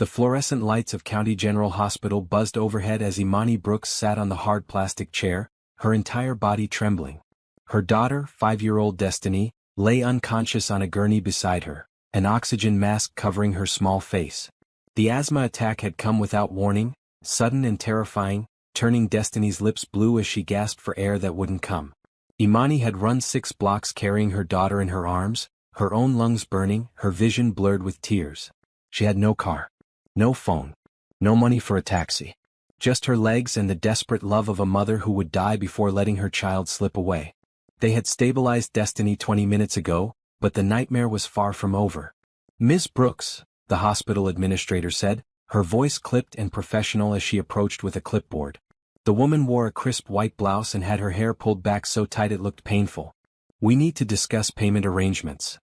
The fluorescent lights of County General Hospital buzzed overhead as Imani Brooks sat on the hard plastic chair, her entire body trembling. Her daughter, 5-year-old Destiny, lay unconscious on a gurney beside her, an oxygen mask covering her small face. The asthma attack had come without warning, sudden and terrifying, turning Destiny's lips blue as she gasped for air that wouldn't come. Imani had run 6 blocks carrying her daughter in her arms, her own lungs burning, her vision blurred with tears. She had no car, no phone, no money for a taxi. Just her legs and the desperate love of a mother who would die before letting her child slip away. They had stabilized Destiny 20 minutes ago, but the nightmare was far from over. "Miss Brooks," the hospital administrator said, her voice clipped and professional as she approached with a clipboard. The woman wore a crisp white blouse and had her hair pulled back so tight it looked painful. "We need to discuss payment arrangements."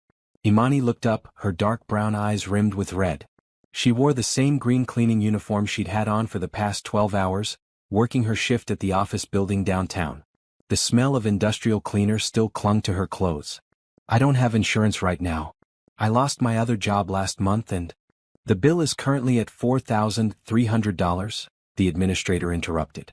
Imani looked up, her dark brown eyes rimmed with red. She wore the same green cleaning uniform she'd had on for the past 12 hours, working her shift at the office building downtown. The smell of industrial cleaner still clung to her clothes. "I don't have insurance right now. I lost my other job last month and—" "The bill is currently at $4,300, the administrator interrupted.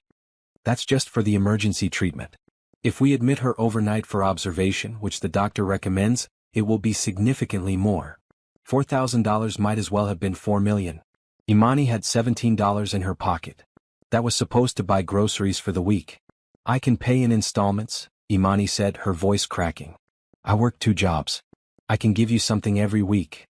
"That's just for the emergency treatment. If we admit her overnight for observation, which the doctor recommends, it will be significantly more. $4,000 might as well have been $4 million. Imani had $17 in her pocket. That was supposed to buy groceries for the week. "I can pay in installments," Imani said, her voice cracking. "I work 2 jobs. I can give you something every week."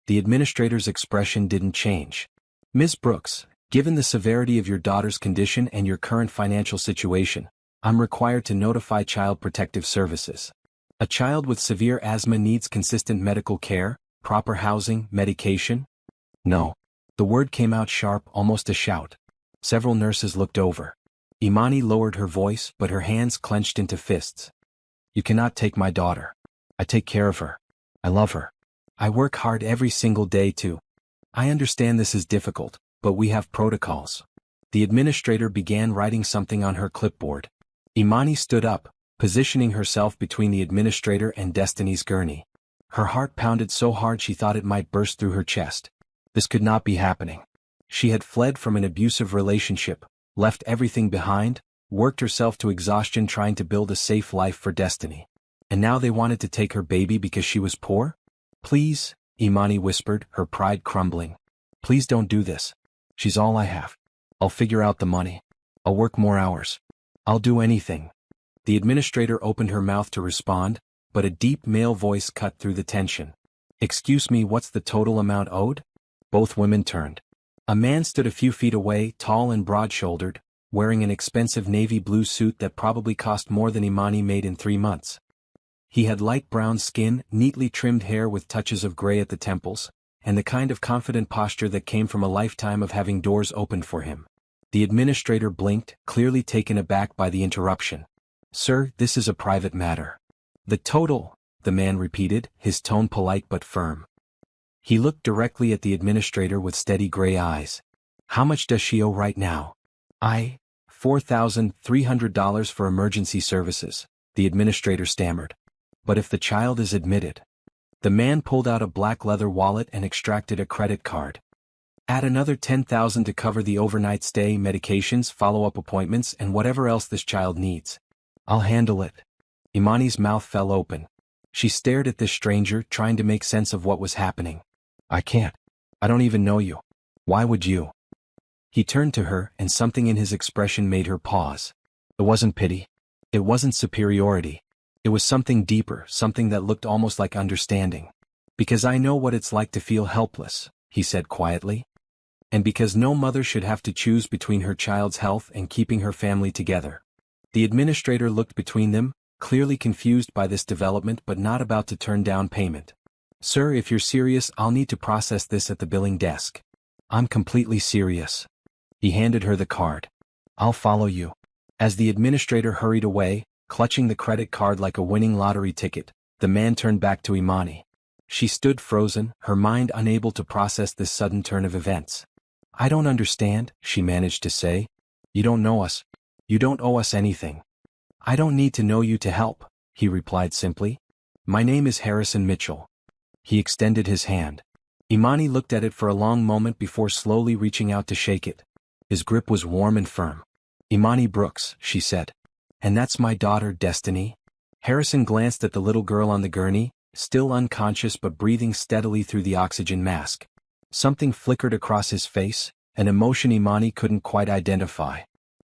The administrator's expression didn't change. "Ms. Brooks, given the severity of your daughter's condition and your current financial situation, I'm required to notify Child Protective Services. A child with severe asthma needs consistent medical care, proper housing, medication?" "No." The word came out sharp, almost a shout. Several nurses looked over. Imani lowered her voice, but her hands clenched into fists. "You cannot take my daughter. I take care of her. I love her. I work hard every single day to—" "I understand this is difficult, but we have protocols." The administrator began writing something on her clipboard. Imani stood up, positioning herself between the administrator and Destiny's gurney. Her heart pounded so hard she thought it might burst through her chest. This could not be happening. She had fled from an abusive relationship, left everything behind, worked herself to exhaustion trying to build a safe life for Destiny. And now they wanted to take her baby because she was poor? "Please," Imani whispered, her pride crumbling. "Please don't do this. She's all I have. I'll figure out the money. I'll work more hours. I'll do anything." The administrator opened her mouth to respond, but a deep male voice cut through the tension. "Excuse me, what's the total amount owed?" Both women turned. A man stood a few feet away, tall and broad-shouldered, wearing an expensive navy blue suit that probably cost more than Imani made in 3 months. He had light brown skin, neatly trimmed hair with touches of gray at the temples, and the kind of confident posture that came from a lifetime of having doors opened for him. The administrator blinked, clearly taken aback by the interruption. "Sir, this is a private matter." "The total," the man repeated, his tone polite but firm. He looked directly at the administrator with steady gray eyes. "How much does she owe right now?" $4,300 for emergency services," the administrator stammered. "But if the child is admitted—" The man pulled out a black leather wallet and extracted a credit card. "Add another $10,000 to cover the overnight stay, medications, follow-up appointments, and whatever else this child needs." "I'll handle it." Imani's mouth fell open. She stared at this stranger, trying to make sense of what was happening. "I can't. I don't even know you. Why would you?" He turned to her, and something in his expression made her pause. It wasn't pity. It wasn't superiority. It was something deeper, something that looked almost like understanding. "Because I know what it's like to feel helpless," he said quietly. "And because no mother should have to choose between her child's health and keeping her family together." The administrator looked between them, clearly confused by this development but not about to turn down payment. "Sir, if you're serious, I'll need to process this at the billing desk." "I'm completely serious." He handed her the card. "I'll follow you." As the administrator hurried away, clutching the credit card like a winning lottery ticket, the man turned back to Imani. She stood frozen, her mind unable to process this sudden turn of events. "I don't understand," she managed to say. "You don't know us. You don't owe us anything." "I don't need to know you to help," he replied simply. "My name is Harrison Mitchell." He extended his hand. Imani looked at it for a long moment before slowly reaching out to shake it. His grip was warm and firm. "Imani Brooks," she said. "And that's my daughter, Destiny?" Harrison glanced at the little girl on the gurney, still unconscious but breathing steadily through the oxygen mask. Something flickered across his face, an emotion Imani couldn't quite identify.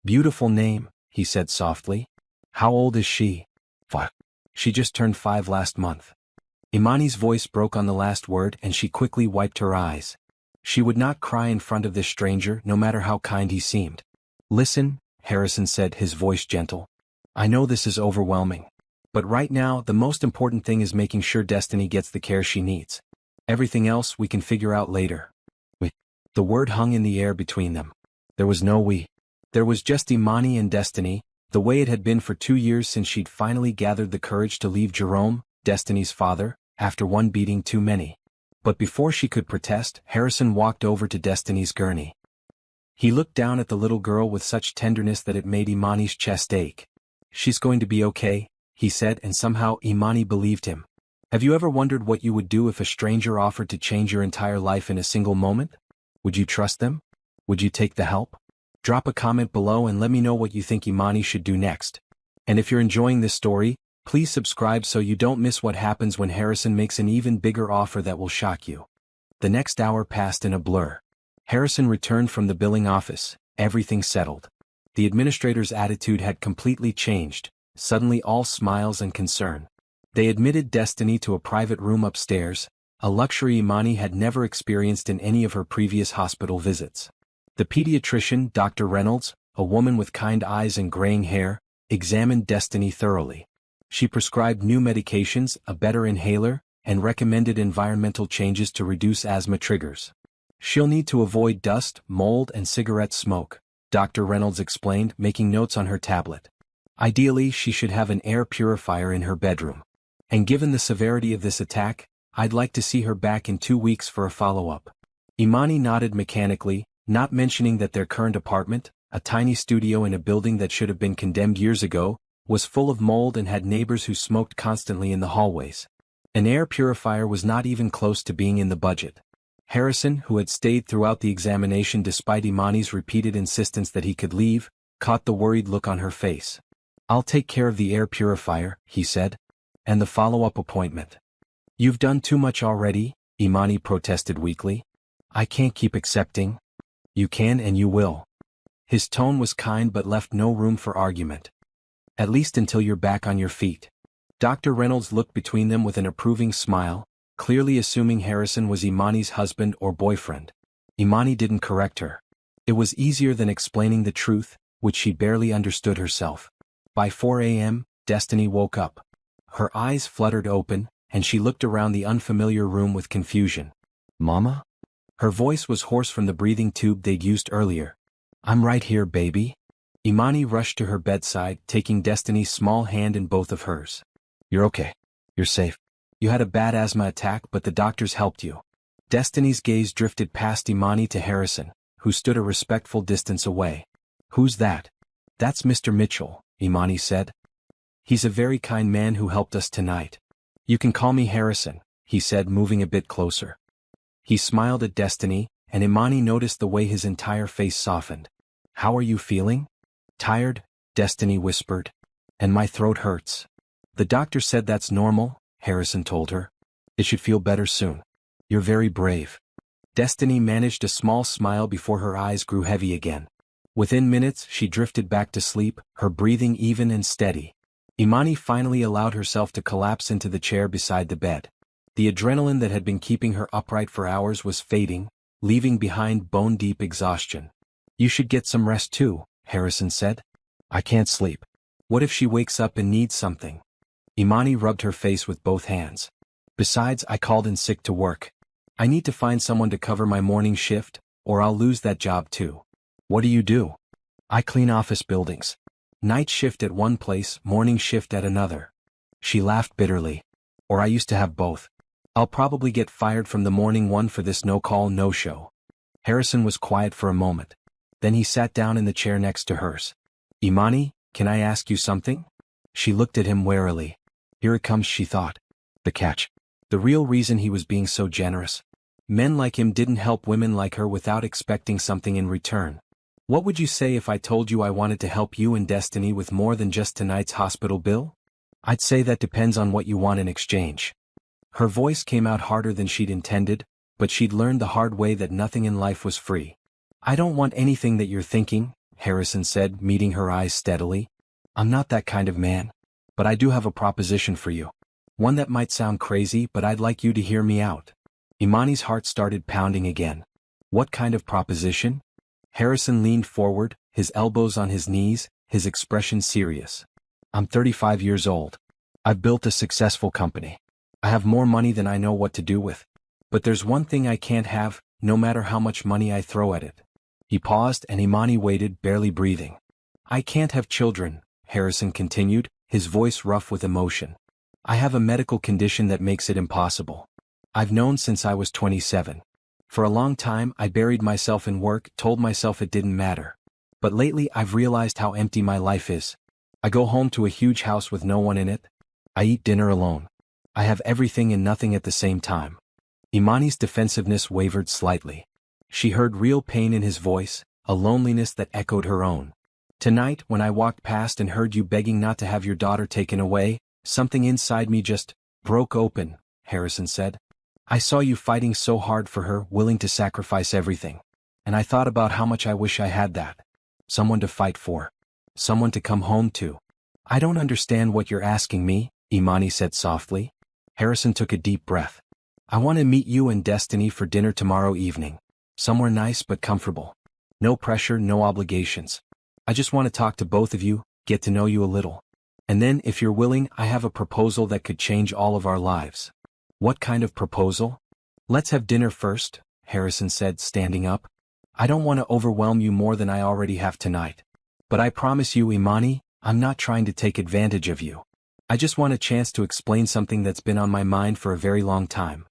"Beautiful name," he said softly. "How old is she?" "5. She just turned 5 last month." Imani's voice broke on the last word and she quickly wiped her eyes. She would not cry in front of this stranger, no matter how kind he seemed. "Listen," Harrison said, his voice gentle. "I know this is overwhelming. But right now, the most important thing is making sure Destiny gets the care she needs. Everything else we can figure out later." "We." The word hung in the air between them. There was no we. There was just Imani and Destiny, the way it had been for 2 years since she'd finally gathered the courage to leave Jerome, Destiny's father, after one beating too many. But before she could protest, Harrison walked over to Destiny's gurney. He looked down at the little girl with such tenderness that it made Imani's chest ache. "She's going to be okay," he said, and somehow Imani believed him. "Have you ever wondered what you would do if a stranger offered to change your entire life in a single moment? Would you trust them? Would you take the help? Drop a comment below and let me know what you think Imani should do next. And if you're enjoying this story, please subscribe so you don't miss what happens when Harrison makes an even bigger offer that will shock you." The next hour passed in a blur. Harrison returned from the billing office, everything settled. The administrator's attitude had completely changed, suddenly all smiles and concern. They admitted Destiny to a private room upstairs, a luxury Imani had never experienced in any of her previous hospital visits. The pediatrician, Dr. Reynolds, a woman with kind eyes and graying hair, examined Destiny thoroughly. She prescribed new medications, a better inhaler, and recommended environmental changes to reduce asthma triggers. "She'll need to avoid dust, mold, and cigarette smoke," Dr. Reynolds explained, making notes on her tablet. "Ideally, she should have an air purifier in her bedroom. And given the severity of this attack, I'd like to see her back in 2 weeks for a follow-up." Imani nodded mechanically, not mentioning that their current apartment, a tiny studio in a building that should have been condemned years ago, was full of mold and had neighbors who smoked constantly in the hallways. An air purifier was not even close to being in the budget. Harrison, who had stayed throughout the examination despite Imani's repeated insistence that he could leave, caught the worried look on her face. "I'll take care of the air purifier," he said. "And the follow-up appointment." "You've done too much already," Imani protested weakly. "I can't keep accepting." "You can and you will." His tone was kind but left no room for argument. "At least until you're back on your feet." Dr. Reynolds looked between them with an approving smile, clearly assuming Harrison was Imani's husband or boyfriend. Imani didn't correct her. It was easier than explaining the truth, which she barely understood herself. By 4 a.m., Destiny woke up. Her eyes fluttered open, and she looked around the unfamiliar room with confusion. "Mama?" Her voice was hoarse from the breathing tube they'd used earlier. "I'm right here, baby." Imani rushed to her bedside, taking Destiny's small hand in both of hers. "You're okay. You're safe. You had a bad asthma attack but the doctors helped you." Destiny's gaze drifted past Imani to Harrison, who stood a respectful distance away. "Who's that?" "That's Mr. Mitchell," Imani said. "He's a very kind man who helped us tonight. You can call me Harrison," he said, moving a bit closer. He smiled at Destiny, and Imani noticed the way his entire face softened. "How are you feeling?" "Tired," Destiny whispered. "And my throat hurts." "The doctor said that's normal," Harrison told her. "It should feel better soon." "You're very brave." Destiny managed a small smile before her eyes grew heavy again. Within minutes, she drifted back to sleep, her breathing even and steady. Imani finally allowed herself to collapse into the chair beside the bed. The adrenaline that had been keeping her upright for hours was fading, leaving behind bone-deep exhaustion. "You should get some rest too," Harrison said. "I can't sleep. What if she wakes up and needs something?" Imani rubbed her face with both hands. "Besides, I called in sick to work. I need to find someone to cover my morning shift, or I'll lose that job too." "What do you do?" "I clean office buildings. Night shift at one place, morning shift at another." She laughed bitterly. "Or I used to have both. I'll probably get fired from the morning one for this no-call, no-show." Harrison was quiet for a moment. Then he sat down in the chair next to hers. "Imani, can I ask you something?" She looked at him warily. Here it comes, she thought. The catch. The real reason he was being so generous. Men like him didn't help women like her without expecting something in return. What would you say if I told you I wanted to help you and Destiny with more than just tonight's hospital bill? I'd say that depends on what you want in exchange. Her voice came out harder than she'd intended, but she'd learned the hard way that nothing in life was free. I don't want anything that you're thinking, Harrison said, meeting her eyes steadily. I'm not that kind of man. But I do have a proposition for you. One that might sound crazy, but I'd like you to hear me out. Imani's heart started pounding again. What kind of proposition? Harrison leaned forward, his elbows on his knees, his expression serious. I'm 35 years old. I've built a successful company. I have more money than I know what to do with. But there's one thing I can't have, no matter how much money I throw at it. He paused and Imani waited, barely breathing. I can't have children, Harrison continued, his voice rough with emotion. I have a medical condition that makes it impossible. I've known since I was 27. For a long time I buried myself in work, told myself it didn't matter. But lately I've realized how empty my life is. I go home to a huge house with no one in it. I eat dinner alone. I have everything and nothing at the same time. Imani's defensiveness wavered slightly. She heard real pain in his voice, a loneliness that echoed her own. Tonight, when I walked past and heard you begging not to have your daughter taken away, something inside me just broke open, Harrison said. I saw you fighting so hard for her, willing to sacrifice everything. And I thought about how much I wish I had that. Someone to fight for. Someone to come home to. I don't understand what you're asking me, Imani said softly. Harrison took a deep breath. I want to meet you and Destiny for dinner tomorrow evening. Somewhere nice but comfortable. No pressure, no obligations. I just want to talk to both of you, get to know you a little. And then, if you're willing, I have a proposal that could change all of our lives. What kind of proposal? Let's have dinner first, Harrison said, standing up. I don't want to overwhelm you more than I already have tonight. But I promise you, Imani, I'm not trying to take advantage of you. I just want a chance to explain something that's been on my mind for a very long time.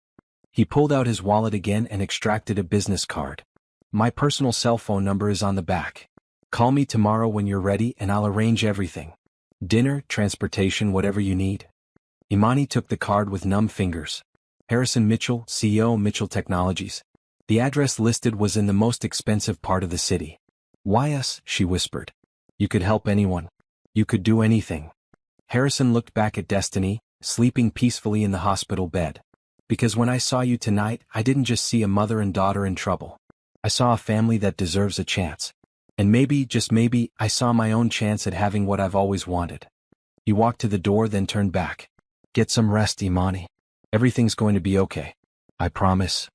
He pulled out his wallet again and extracted a business card. My personal cell phone number is on the back. Call me tomorrow when you're ready and I'll arrange everything. Dinner, transportation, whatever you need. Imani took the card with numb fingers. Harrison Mitchell, CEO, Mitchell Technologies. The address listed was in the most expensive part of the city. Why us? She whispered. You could help anyone. You could do anything. Harrison looked back at Destiny, sleeping peacefully in the hospital bed. Because when I saw you tonight, I didn't just see a mother and daughter in trouble. I saw a family that deserves a chance. And maybe, just maybe, I saw my own chance at having what I've always wanted. He walked to the door, then turned back. Get some rest, Imani. Everything's going to be okay. I promise.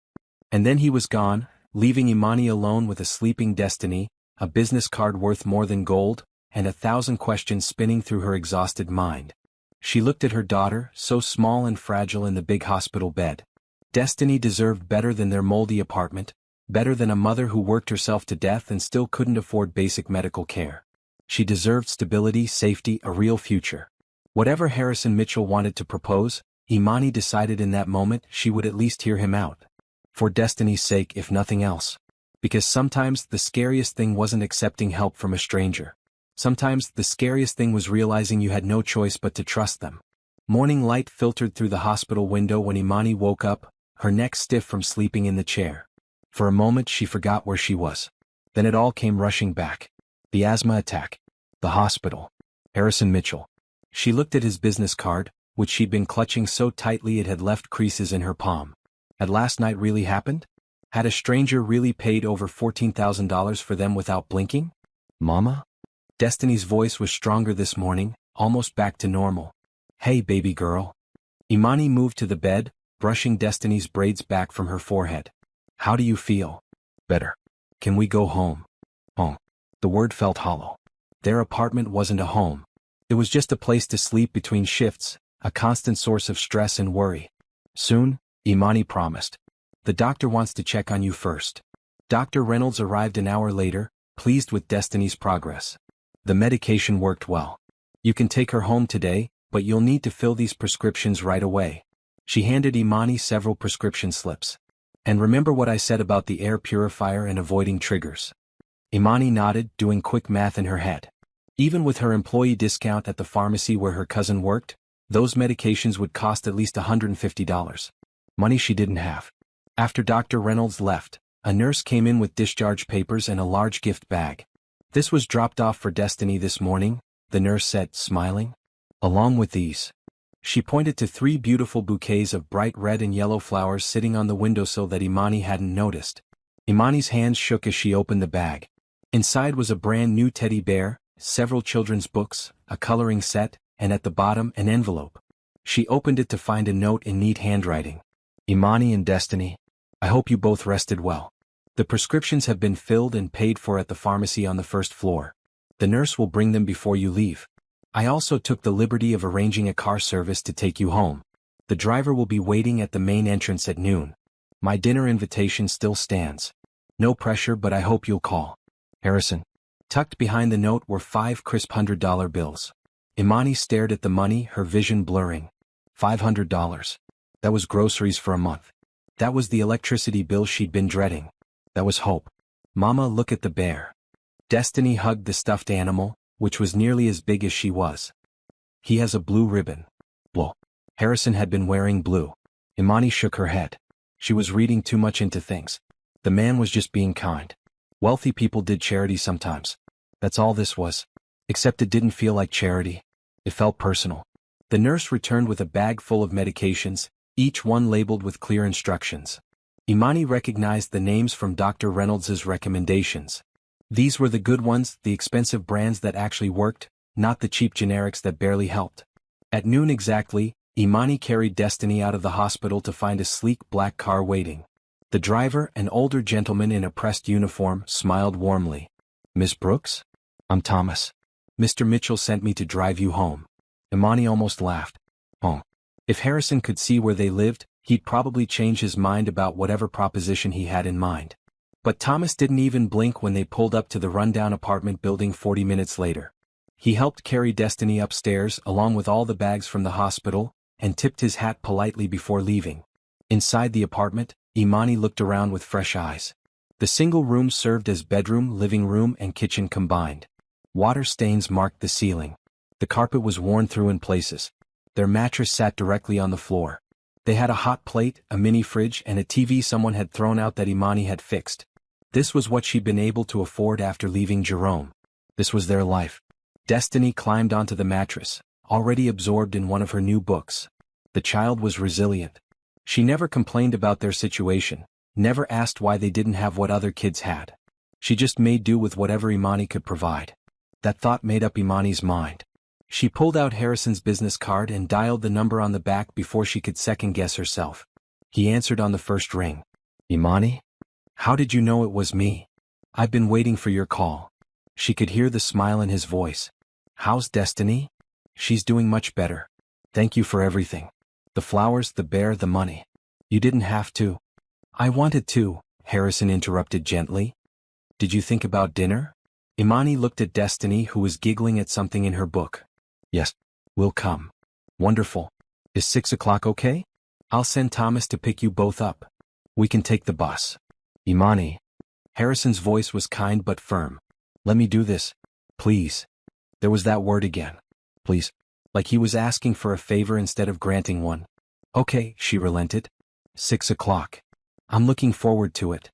And then he was gone, leaving Imani alone with a sleeping Destiny, a business card worth more than gold, and 1,000 questions spinning through her exhausted mind. She looked at her daughter, so small and fragile in the big hospital bed. Destiny deserved better than their moldy apartment, better than a mother who worked herself to death and still couldn't afford basic medical care. She deserved stability, safety, a real future. Whatever Harrison Mitchell wanted to propose, Imani decided in that moment she would at least hear him out. For Destiny's sake, if nothing else. Because sometimes the scariest thing wasn't accepting help from a stranger. Sometimes the scariest thing was realizing you had no choice but to trust them. Morning light filtered through the hospital window when Imani woke up, her neck stiff from sleeping in the chair. For a moment she forgot where she was. Then it all came rushing back. The asthma attack. The hospital. Harrison Mitchell. She looked at his business card, which she'd been clutching so tightly it had left creases in her palm. Had last night really happened? Had a stranger really paid over $14,000 for them without blinking? Mama? Destiny's voice was stronger this morning, almost back to normal. Hey, baby girl. Imani moved to the bed, brushing Destiny's braids back from her forehead. How do you feel? Better. Can we go home? Home. The word felt hollow. Their apartment wasn't a home. It was just a place to sleep between shifts, a constant source of stress and worry. Soon, Imani promised. The doctor wants to check on you first. Dr. Reynolds arrived an hour later, pleased with Destiny's progress. The medication worked well. You can take her home today, but you'll need to fill these prescriptions right away. She handed Imani several prescription slips. And remember what I said about the air purifier and avoiding triggers. Imani nodded, doing quick math in her head. Even with her employee discount at the pharmacy where her cousin worked, those medications would cost at least $150. Money she didn't have. After Dr. Reynolds left, a nurse came in with discharge papers and a large gift bag. "This was dropped off for Destiny this morning," the nurse said, smiling. "Along with these." She pointed to 3 beautiful bouquets of bright red and yellow flowers sitting on the windowsill that Imani hadn't noticed. Imani's hands shook as she opened the bag. Inside was a brand new teddy bear, several children's books, a coloring set, and at the bottom an envelope. She opened it to find a note in neat handwriting. "Imani and Destiny, I hope you both rested well. The prescriptions have been filled and paid for at the pharmacy on the first floor. The nurse will bring them before you leave. I also took the liberty of arranging a car service to take you home. The driver will be waiting at the main entrance at noon. My dinner invitation still stands. No pressure, but I hope you'll call. Harrison." Tucked behind the note were 5 crisp $100 bills. Imani stared at the money, her vision blurring. $500. That was groceries for a month. That was the electricity bill she'd been dreading. That was hope. "Mama, look at the bear." Destiny hugged the stuffed animal, which was nearly as big as she was. "He has a blue ribbon." Well, Harrison had been wearing blue. Imani shook her head. She was reading too much into things. The man was just being kind. Wealthy people did charity sometimes. That's all this was. Except it didn't feel like charity. It felt personal. The nurse returned with a bag full of medications, each one labeled with clear instructions. Imani recognized the names from Dr. Reynolds's recommendations. These were the good ones, the expensive brands that actually worked, not the cheap generics that barely helped. At noon exactly, Imani carried Destiny out of the hospital to find a sleek black car waiting. The driver, an older gentleman in a pressed uniform, smiled warmly. "Miss Brooks? I'm Thomas. Mr. Mitchell sent me to drive you home." Imani almost laughed. Home. If Harrison could see where they lived, he'd probably change his mind about whatever proposition he had in mind. But Thomas didn't even blink when they pulled up to the rundown apartment building 40 minutes later. He helped carry Destiny upstairs along with all the bags from the hospital, and tipped his hat politely before leaving. Inside the apartment, Imani looked around with fresh eyes. The single room served as bedroom, living room, and kitchen combined. Water stains marked the ceiling. The carpet was worn through in places. Their mattress sat directly on the floor. They had a hot plate, a mini fridge, and a TV someone had thrown out that Imani had fixed. This was what she'd been able to afford after leaving Jerome. This was their life. Destiny climbed onto the mattress, already absorbed in one of her new books. The child was resilient. She never complained about their situation, never asked why they didn't have what other kids had. She just made do with whatever Imani could provide. That thought made up Imani's mind. She pulled out Harrison's business card and dialed the number on the back before she could second-guess herself. He answered on the first ring. "Imani? How did you know it was me? I've been waiting for your call." She could hear the smile in his voice. "How's Destiny?" "She's doing much better. Thank you for everything. The flowers, the bear, the money. You didn't have to." "I wanted to," Harrison interrupted gently. "Did you think about dinner?" Imani looked at Destiny, who was giggling at something in her book. "Yes, we'll come." "Wonderful. Is 6 o'clock okay? I'll send Thomas to pick you both up. We can take the bus." "Imani." Harrison's voice was kind but firm. "Let me do this. Please." There was that word again. Please. Like he was asking for a favor instead of granting one. "Okay," she relented. 6 o'clock. I'm looking forward to it."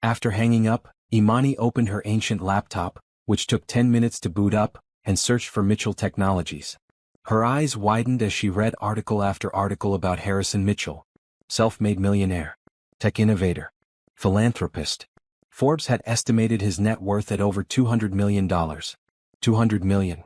After hanging up, Imani opened her ancient laptop, which took 10 minutes to boot up, and searched for Mitchell Technologies. Her eyes widened as she read article after article about Harrison Mitchell. Self-made millionaire. Tech innovator. Philanthropist. Forbes had estimated his net worth at over $200 million. $200 million.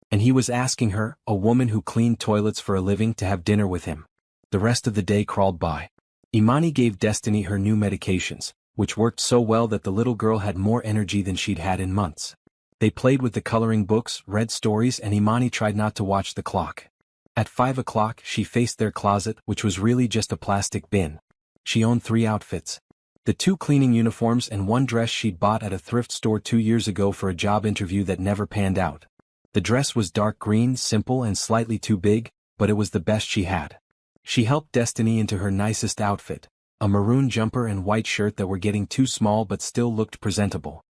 And he was asking her, a woman who cleaned toilets for a living, to have dinner with him. The rest of the day crawled by. Imani gave Destiny her new medications, which worked so well that the little girl had more energy than she'd had in months. They played with the coloring books, read stories, and Imani tried not to watch the clock. At 5 o'clock, she faced their closet, which was really just a plastic bin. She owned 3 outfits. The 2 cleaning uniforms and 1 dress she'd bought at a thrift store 2 years ago for a job interview that never panned out. The dress was dark green, simple and slightly too big, but it was the best she had. She helped Destiny into her nicest outfit, a maroon jumper and white shirt that were getting too small but still looked presentable.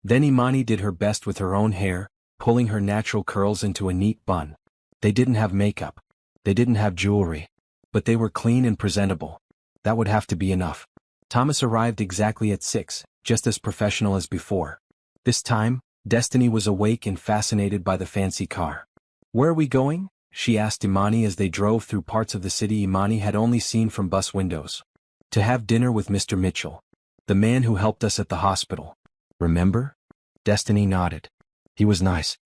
Then Imani did her best with her own hair, pulling her natural curls into a neat bun. They didn't have makeup. They didn't have jewelry. But they were clean and presentable. That would have to be enough. Thomas arrived exactly at 6, just as professional as before. This time, Destiny was awake and fascinated by the fancy car. "Where are we going?" she asked Imani as they drove through parts of the city Imani had only seen from bus windows. "To have dinner with Mr. Mitchell. The man who helped us at the hospital. Remember?" Destiny nodded. "He was nice.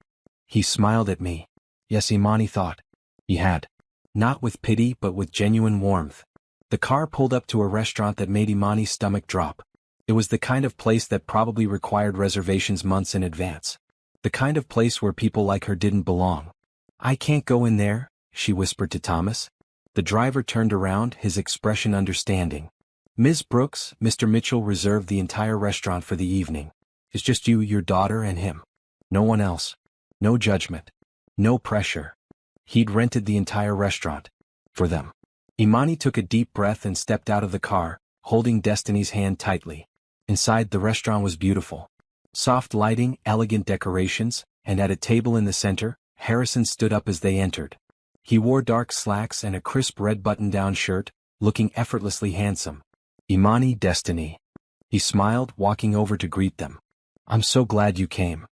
He smiled at me." Yes, Imani thought. He had. Not with pity but with genuine warmth. The car pulled up to a restaurant that made Imani's stomach drop. It was the kind of place that probably required reservations months in advance. The kind of place where people like her didn't belong. "I can't go in there," she whispered to Thomas. The driver turned around, his expression understanding. "Ms. Brooks, Mr. Mitchell reserved the entire restaurant for the evening. It's just you, your daughter, and him. No one else. No judgment. No pressure. He'd rented the entire restaurant. For them." Imani took a deep breath and stepped out of the car, holding Destiny's hand tightly. Inside, the restaurant was beautiful. Soft lighting, elegant decorations, and at a table in the center, Harrison stood up as they entered. He wore dark slacks and a crisp red button-down shirt, looking effortlessly handsome. "Imani, Destiny." He smiled, walking over to greet them. "I'm so glad you came."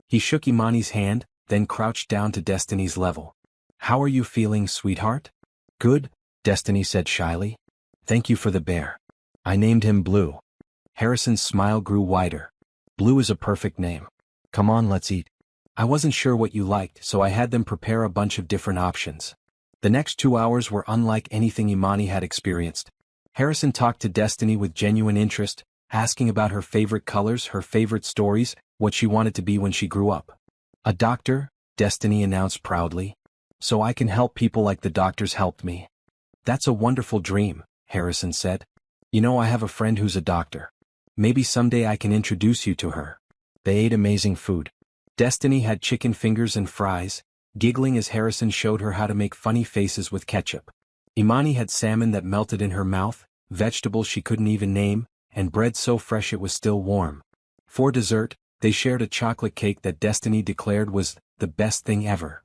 He shook Imani's hand, then crouched down to Destiny's level. "How are you feeling, sweetheart?" "Good," Destiny said shyly. "Thank you for the bear. I named him Blue." Harrison's smile grew wider. "Blue is a perfect name. Come on, let's eat." "I wasn't sure what you liked, so I had them prepare a bunch of different options." The next 2 hours were unlike anything Imani had experienced. Harrison talked to Destiny with genuine interest, asking about her favorite colors, her favorite stories, what she wanted to be when she grew up. "A doctor," Destiny announced proudly. "So I can help people like the doctors helped me." "That's a wonderful dream," Harrison said. "You know, I have a friend who's a doctor. Maybe someday I can introduce you to her." They ate amazing food. Destiny had chicken fingers and fries, giggling as Harrison showed her how to make funny faces with ketchup. Imani had salmon that melted in her mouth, vegetables she couldn't even name, and bread so fresh it was still warm. For dessert, they shared a chocolate cake that Destiny declared was the best thing ever.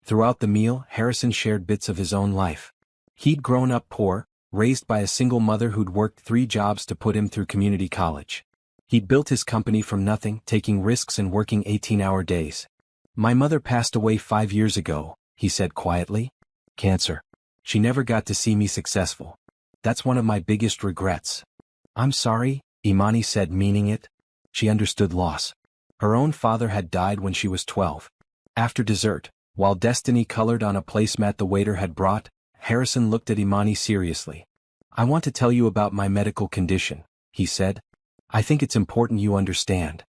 Throughout the meal, Harrison shared bits of his own life. He'd grown up poor, raised by a single mother who'd worked 3 jobs to put him through community college. He'd built his company from nothing, taking risks and working 18-hour days. "My mother passed away 5 years ago," he said quietly. "Cancer. She never got to see me successful. That's one of my biggest regrets." "I'm sorry," Imani said, meaning it. She understood loss. Her own father had died when she was 12. After dessert, while Destiny colored on a placemat the waiter had brought, Harrison looked at Imani seriously. "I want to tell you about my medical condition," he said. "I think it's important you understand."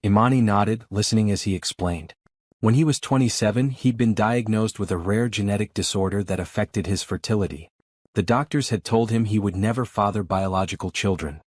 Imani nodded, listening as he explained. When he was 27, he'd been diagnosed with a rare genetic disorder that affected his fertility. The doctors had told him he would never father biological children.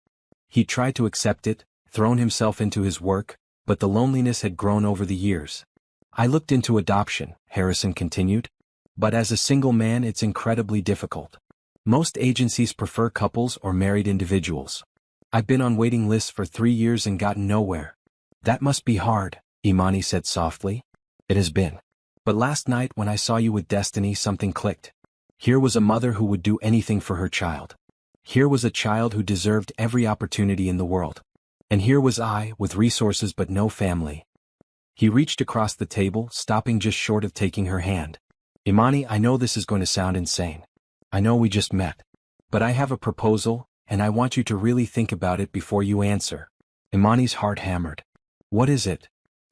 He tried to accept it, thrown himself into his work, but the loneliness had grown over the years. "I looked into adoption," Harrison continued. "But as a single man it's incredibly difficult. Most agencies prefer couples or married individuals. I've been on waiting lists for 3 years and gotten nowhere." "That must be hard," Imani said softly. "It has been. But last night when I saw you with Destiny, something clicked. Here was a mother who would do anything for her child. Here was a child who deserved every opportunity in the world. And here was I, with resources but no family." He reached across the table, stopping just short of taking her hand. "Imani, I know this is going to sound insane. I know we just met. But I have a proposal, and I want you to really think about it before you answer." Imani's heart hammered. "What is it?"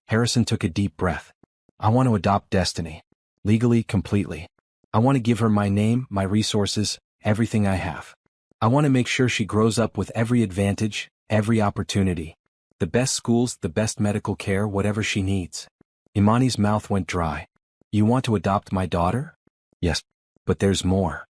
Harrison took a deep breath. "I want to adopt Destiny. Legally, completely. I want to give her my name, my resources, everything I have. I want to make sure she grows up with every advantage, every opportunity. The best schools, the best medical care, whatever she needs." Imani's mouth went dry. "You want to adopt my daughter?" "Yes. But there's more."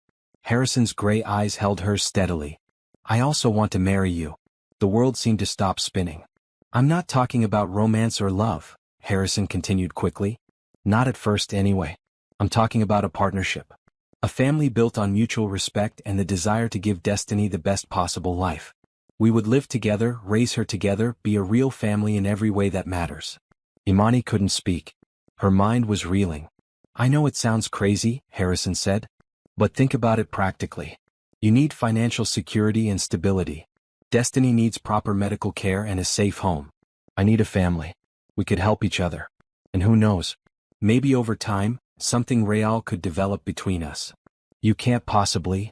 Harrison's gray eyes held hers steadily. "I also want to marry you." The world seemed to stop spinning. "I'm not talking about romance or love," Harrison continued quickly. "Not at first anyway. I'm talking about a partnership. A family built on mutual respect and the desire to give Destiny the best possible life. We would live together, raise her together, be a real family in every way that matters." Imani couldn't speak. Her mind was reeling. "I know it sounds crazy," Harrison said. "But think about it practically. You need financial security and stability. Destiny needs proper medical care and a safe home. I need a family. We could help each other. And who knows? Maybe over time, something real could develop between us. You can't possibly.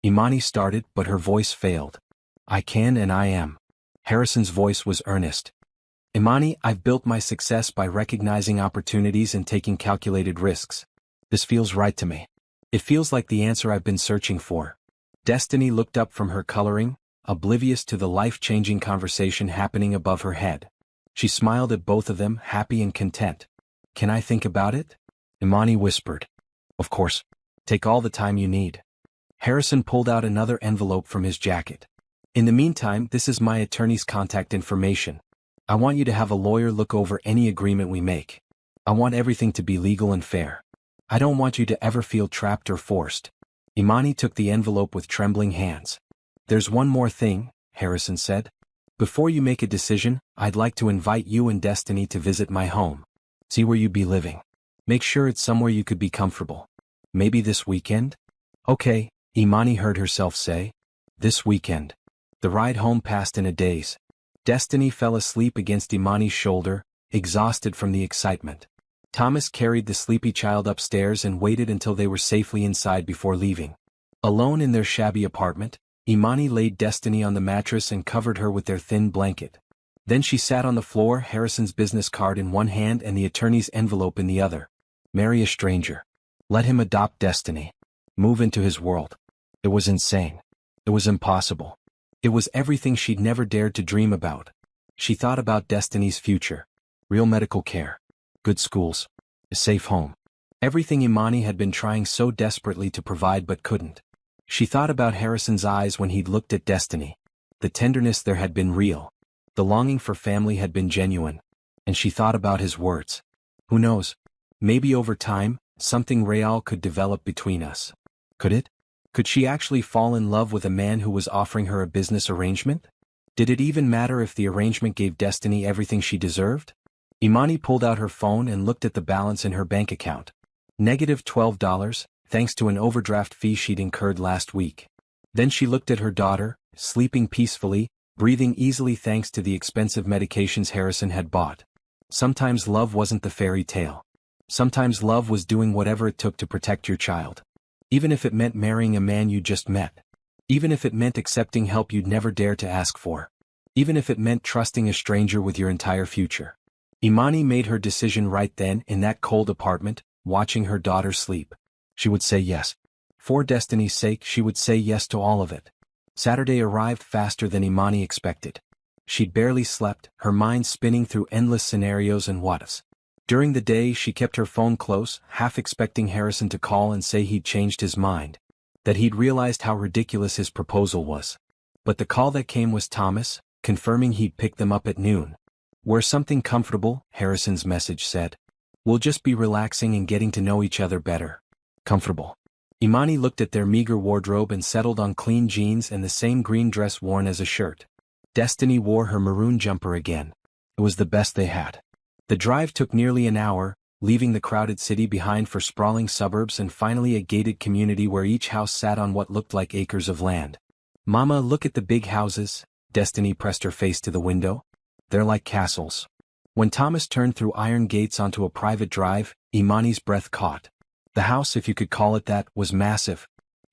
Imani started, but her voice failed. I can and I am. Harrison's voice was earnest. Imani, I've built my success by recognizing opportunities and taking calculated risks. This feels right to me. It feels like the answer I've been searching for. Destiny looked up from her coloring, oblivious to the life-changing conversation happening above her head. She smiled at both of them, happy and content. Can I think about it? Imani whispered. Of course. Take all the time you need. Harrison pulled out another envelope from his jacket. In the meantime, this is my attorney's contact information. I want you to have a lawyer look over any agreement we make. I want everything to be legal and fair. I don't want you to ever feel trapped or forced. Imani took the envelope with trembling hands. There's one more thing, Harrison said. Before you make a decision, I'd like to invite you and Destiny to visit my home. See where you'd be living. Make sure it's somewhere you could be comfortable. Maybe this weekend? Okay, Imani heard herself say. This weekend. The ride home passed in a daze. Destiny fell asleep against Imani's shoulder, exhausted from the excitement. Thomas carried the sleepy child upstairs and waited until they were safely inside before leaving. Alone in their shabby apartment, Imani laid Destiny on the mattress and covered her with their thin blanket. Then she sat on the floor, Harrison's business card in one hand and the attorney's envelope in the other. Marry a stranger. Let him adopt Destiny. Move into his world. It was insane. It was impossible. It was everything she'd never dared to dream about. She thought about Destiny's future. Real medical care. Good schools. A safe home. Everything Imani had been trying so desperately to provide but couldn't. She thought about Harrison's eyes when he'd looked at Destiny. The tenderness there had been real. The longing for family had been genuine. And she thought about his words. Who knows? Maybe over time, something real could develop between us. Could it? Could she actually fall in love with a man who was offering her a business arrangement? Did it even matter if the arrangement gave Destiny everything she deserved? Imani pulled out her phone and looked at the balance in her bank account. -$12, thanks to an overdraft fee she'd incurred last week. Then she looked at her daughter, sleeping peacefully, breathing easily thanks to the expensive medications Harrison had bought. Sometimes love wasn't the fairy tale. Sometimes love was doing whatever it took to protect your child. Even if it meant marrying a man you just met. Even if it meant accepting help you'd never dare to ask for. Even if it meant trusting a stranger with your entire future. Imani made her decision right then in that cold apartment, watching her daughter sleep. She would say yes. For Destiny's sake, she would say yes to all of it. Saturday arrived faster than Imani expected. She'd barely slept, her mind spinning through endless scenarios and what-ifs. During the day she kept her phone close, half expecting Harrison to call and say he'd changed his mind. That he'd realized how ridiculous his proposal was. But the call that came was Thomas, confirming he'd pick them up at noon. We're something comfortable, Harrison's message said. We'll just be relaxing and getting to know each other better. Comfortable. Imani looked at their meager wardrobe and settled on clean jeans and the same green dress worn as a shirt. Destiny wore her maroon jumper again. It was the best they had. The drive took nearly an hour, leaving the crowded city behind for sprawling suburbs and finally a gated community where each house sat on what looked like acres of land. Mama, look at the big houses, Destiny pressed her face to the window. They're like castles. When Thomas turned through iron gates onto a private drive, Imani's breath caught. The house, if you could call it that, was massive.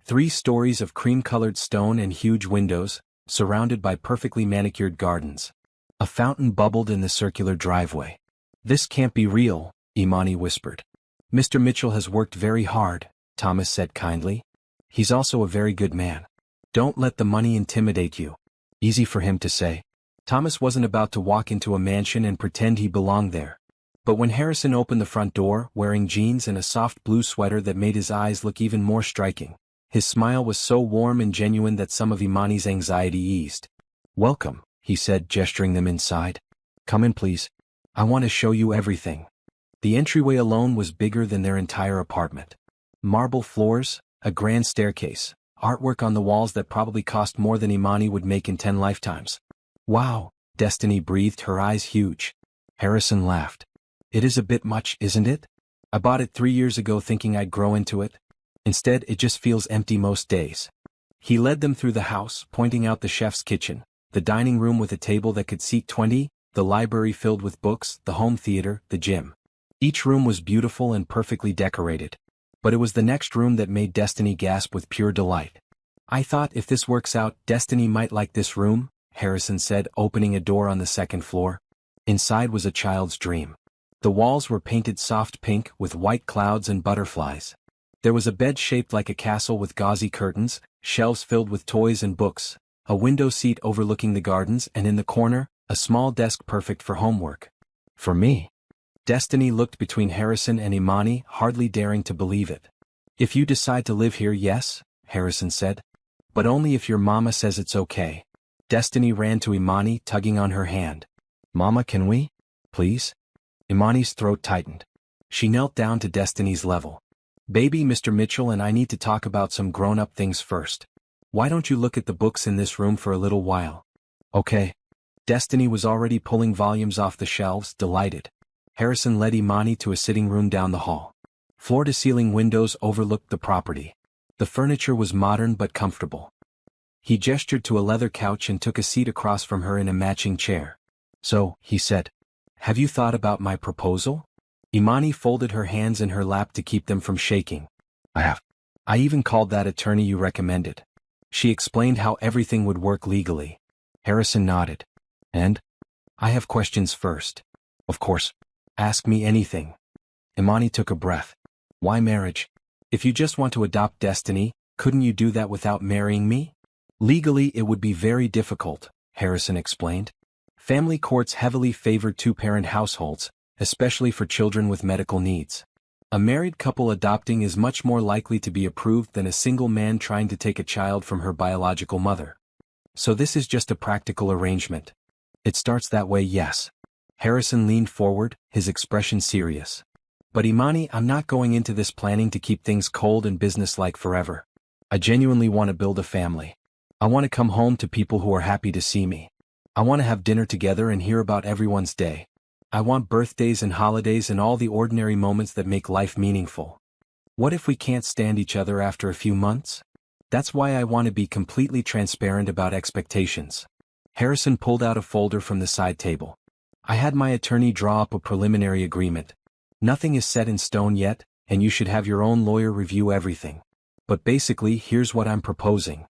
3 stories of cream-colored stone and huge windows, surrounded by perfectly manicured gardens. A fountain bubbled in the circular driveway. This can't be real, Imani whispered. Mr. Mitchell has worked very hard, Thomas said kindly. He's also a very good man. Don't let the money intimidate you. Easy for him to say. Thomas wasn't about to walk into a mansion and pretend he belonged there. But when Harrison opened the front door, wearing jeans and a soft blue sweater that made his eyes look even more striking, his smile was so warm and genuine that some of Imani's anxiety eased. Welcome, he said, gesturing them inside. Come in, please. I want to show you everything. The entryway alone was bigger than their entire apartment. Marble floors, a grand staircase, artwork on the walls that probably cost more than Imani would make in 10 lifetimes. Wow, Destiny breathed, her eyes huge. Harrison laughed. It is a bit much, isn't it? I bought it 3 years ago thinking I'd grow into it. Instead, it just feels empty most days. He led them through the house, pointing out the chef's kitchen, the dining room with a table that could seat 20, the library filled with books, the home theater, the gym. Each room was beautiful and perfectly decorated. But it was the next room that made Destiny gasp with pure delight. "I thought if this works out, Destiny might like this room," Harrison said, opening a door on the second floor. Inside was a child's dream. The walls were painted soft pink with white clouds and butterflies. There was a bed shaped like a castle with gauzy curtains, shelves filled with toys and books, a window seat overlooking the gardens, and in the corner, a small desk perfect for homework. "For me?" Destiny looked between Harrison and Imani, hardly daring to believe it. "If you decide to live here, yes," Harrison said. "But only if your mama says it's okay." Destiny ran to Imani, tugging on her hand. "Mama, can we? Please?" Imani's throat tightened. She knelt down to Destiny's level. "Baby, Mr. Mitchell and I need to talk about some grown-up things first. Why don't you look at the books in this room for a little while?" "Okay." Destiny was already pulling volumes off the shelves, delighted. Harrison led Imani to a sitting room down the hall. Floor-to-ceiling windows overlooked the property. The furniture was modern but comfortable. He gestured to a leather couch and took a seat across from her in a matching chair. "So," he said, "have you thought about my proposal?" Imani folded her hands in her lap to keep them from shaking. "I have. I even called that attorney you recommended." She explained how everything would work legally. Harrison nodded. "And? I have questions first." "Of course. Ask me anything." Imani took a breath. "Why marriage? If you just want to adopt Destiny, couldn't you do that without marrying me?" "Legally it would be very difficult," Harrison explained. "Family courts heavily favor two-parent households, especially for children with medical needs. A married couple adopting is much more likely to be approved than a single man trying to take a child from her biological mother. So this is just a practical arrangement. It starts that way, yes." Harrison leaned forward, his expression serious. "But Imani, I'm not going into this planning to keep things cold and businesslike forever. I genuinely want to build a family. I want to come home to people who are happy to see me. I want to have dinner together and hear about everyone's day. I want birthdays and holidays and all the ordinary moments that make life meaningful. What if we can't stand each other after a few months? That's why I want to be completely transparent about expectations." Harrison pulled out a folder from the side table. "I had my attorney draw up a preliminary agreement. Nothing is set in stone yet, and you should have your own lawyer review everything. But basically, here's what I'm proposing."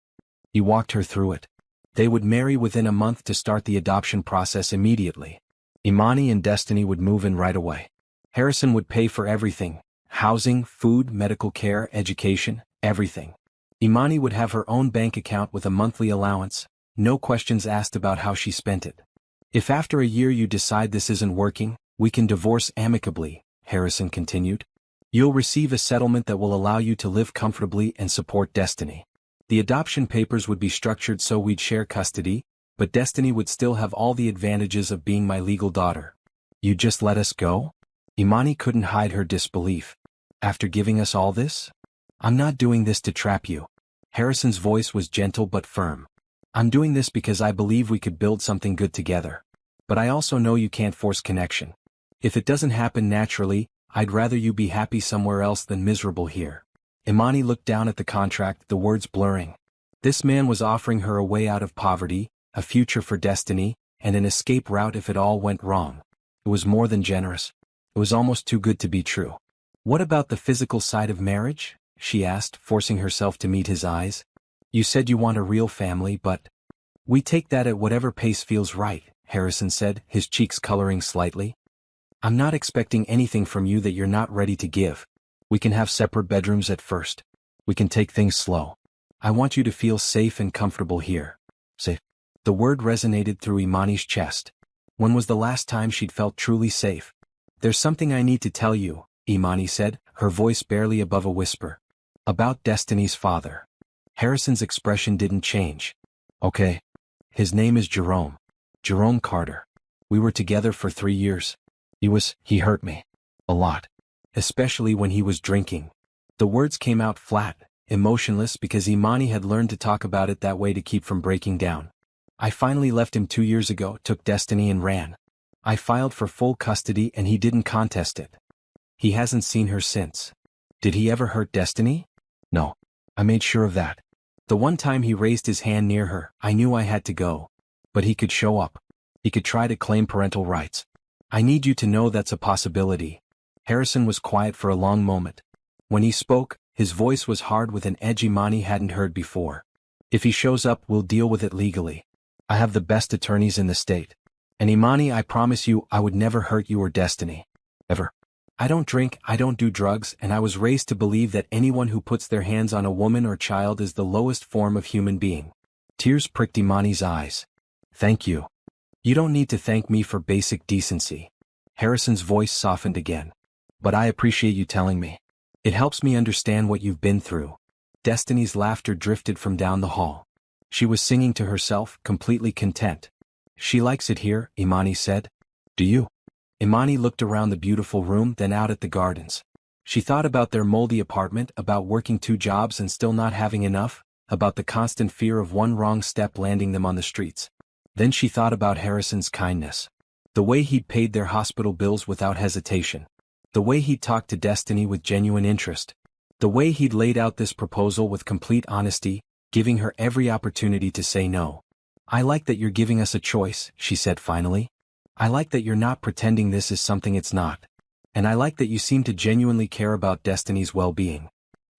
He walked her through it. They would marry within a month to start the adoption process immediately. Imani and Destiny would move in right away. Harrison would pay for everything: housing, food, medical care, education, everything. Imani would have her own bank account with a monthly allowance, no questions asked about how she spent it. "If after a year you decide this isn't working, we can divorce amicably," Harrison continued. "You'll receive a settlement that will allow you to live comfortably and support Destiny. The adoption papers would be structured so we'd share custody, but Destiny would still have all the advantages of being my legal daughter." "You just let us go?" Imani couldn't hide her disbelief. "After giving us all this?" "I'm not doing this to trap you." Harrison's voice was gentle but firm. "I'm doing this because I believe we could build something good together. But I also know you can't force connection. If it doesn't happen naturally, I'd rather you be happy somewhere else than miserable here." Imani looked down at the contract, the words blurring. This man was offering her a way out of poverty, a future for Destiny, and an escape route if it all went wrong. It was more than generous. It was almost too good to be true. "What about the physical side of marriage?" she asked, forcing herself to meet his eyes. "You said you want a real family, but—" "We take that at whatever pace feels right," Harrison said, his cheeks coloring slightly. "I'm not expecting anything from you that you're not ready to give. We can have separate bedrooms at first. We can take things slow. I want you to feel safe and comfortable here." Safe. The word resonated through Imani's chest. When was the last time she'd felt truly safe? "There's something I need to tell you," Imani said, her voice barely above a whisper. "About Destiny's father." Harrison's expression didn't change. "Okay. His name is Jerome. Jerome Carter. We were together for 3 years. He hurt me. A lot. Especially when he was drinking." The words came out flat, emotionless because Imani had learned to talk about it that way to keep from breaking down. "I finally left him 2 years ago, took Destiny and ran. I filed for full custody and he didn't contest it. He hasn't seen her since." "Did he ever hurt Destiny?" "No. I made sure of that. The one time he raised his hand near her, I knew I had to go. But he could show up. He could try to claim parental rights. I need you to know that's a possibility. Harrison was quiet for a long moment. When he spoke, his voice was hard with an edge Imani hadn't heard before. If he shows up, we'll deal with it legally. I have the best attorneys in the state. And Imani, I promise you I would never hurt you or Destiny. Ever. I don't drink, I don't do drugs, and I was raised to believe that anyone who puts their hands on a woman or child is the lowest form of human being. Tears pricked Imani's eyes. Thank you. You don't need to thank me for basic decency. Harrison's voice softened again. But I appreciate you telling me. It helps me understand what you've been through. Destiny's laughter drifted from down the hall. She was singing to herself, completely content. She likes it here, Imani said. Do you? Imani looked around the beautiful room, then out at the gardens. She thought about their moldy apartment, about working 2 jobs and still not having enough, about the constant fear of one wrong step landing them on the streets. Then she thought about Harrison's kindness. The way he'd paid their hospital bills without hesitation. The way he'd talked to Destiny with genuine interest. The way he'd laid out this proposal with complete honesty, giving her every opportunity to say no. I like that you're giving us a choice, she said finally. I like that you're not pretending this is something it's not. And I like that you seem to genuinely care about Destiny's well-being.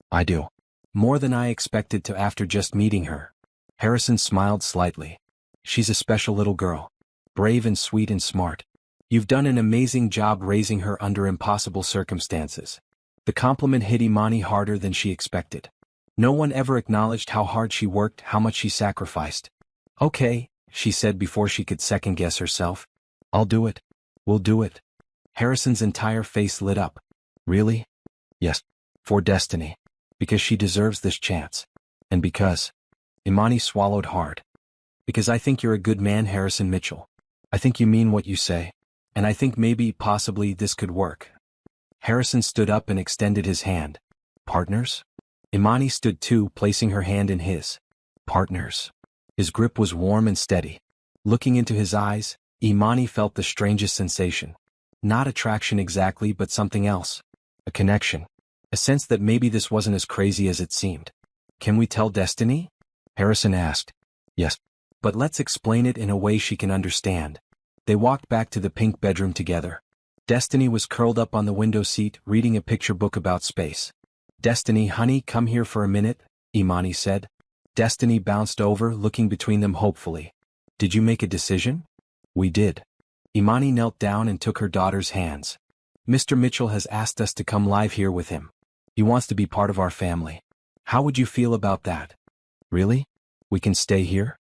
I do. More than I expected to after just meeting her. Harrison smiled slightly. She's a special little girl. Brave and sweet and smart. You've done an amazing job raising her under impossible circumstances. The compliment hit Imani harder than she expected. No one ever acknowledged how hard she worked, how much she sacrificed. Okay, she said before she could second-guess herself. I'll do it. We'll do it. Harrison's entire face lit up. Really? Yes. For Destiny. Because she deserves this chance. And because... Imani swallowed hard. Because I think you're a good man, Harrison Mitchell. I think you mean what you say. And I think maybe, possibly, this could work. Harrison stood up and extended his hand. Partners? Imani stood too, placing her hand in his. Partners. His grip was warm and steady. Looking into his eyes, Imani felt the strangest sensation. Not attraction exactly, but something else. A connection. A sense that maybe this wasn't as crazy as it seemed. Can we tell Destiny? Harrison asked. Yes. But let's explain it in a way she can understand. They walked back to the pink bedroom together. Destiny was curled up on the window seat, reading a picture book about space. Destiny, honey, come here for a minute, Imani said. Destiny bounced over, looking between them hopefully. Did you make a decision? We did. Imani knelt down and took her daughter's hands. Mr. Mitchell has asked us to come live here with him. He wants to be part of our family. How would you feel about that? Really? We can stay here?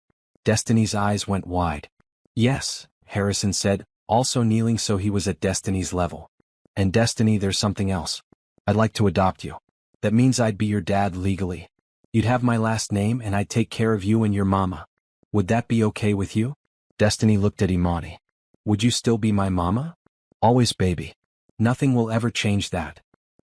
Destiny's eyes went wide. Yes, Harrison said, also kneeling so he was at Destiny's level. And Destiny, there's something else. I'd like to adopt you. That means I'd be your dad legally. You'd have my last name and I'd take care of you and your mama. Would that be okay with you? Destiny looked at Imani. Would you still be my mama? Always, baby. Nothing will ever change that.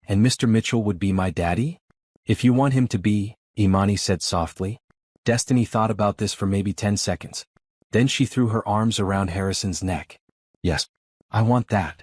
And Mr. Mitchell would be my daddy? If you want him to be, Imani said softly. Destiny thought about this for maybe 10 seconds. Then she threw her arms around Harrison's neck. Yes, I want that.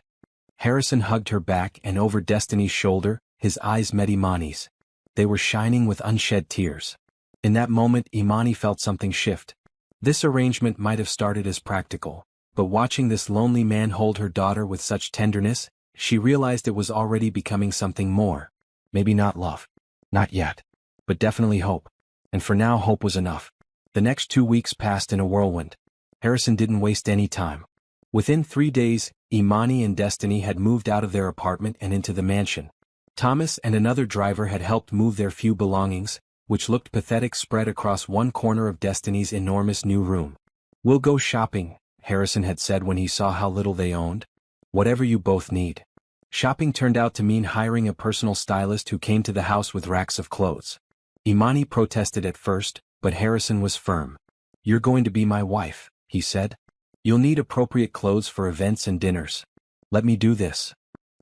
Harrison hugged her back and over Destiny's shoulder, his eyes met Imani's. They were shining with unshed tears. In that moment, Imani felt something shift. This arrangement might have started as practical, but watching this lonely man hold her daughter with such tenderness, she realized it was already becoming something more. Maybe not love. Not yet. But definitely hope. And for now, hope was enough. The next 2 weeks passed in a whirlwind. Harrison didn't waste any time. Within 3 days, Imani and Destiny had moved out of their apartment and into the mansion. Thomas and another driver had helped move their few belongings, which looked pathetic spread across one corner of Destiny's enormous new room. We'll go shopping, Harrison had said when he saw how little they owned. Whatever you both need. Shopping turned out to mean hiring a personal stylist who came to the house with racks of clothes. Imani protested at first, but Harrison was firm. You're going to be my wife, he said. You'll need appropriate clothes for events and dinners. Let me do this.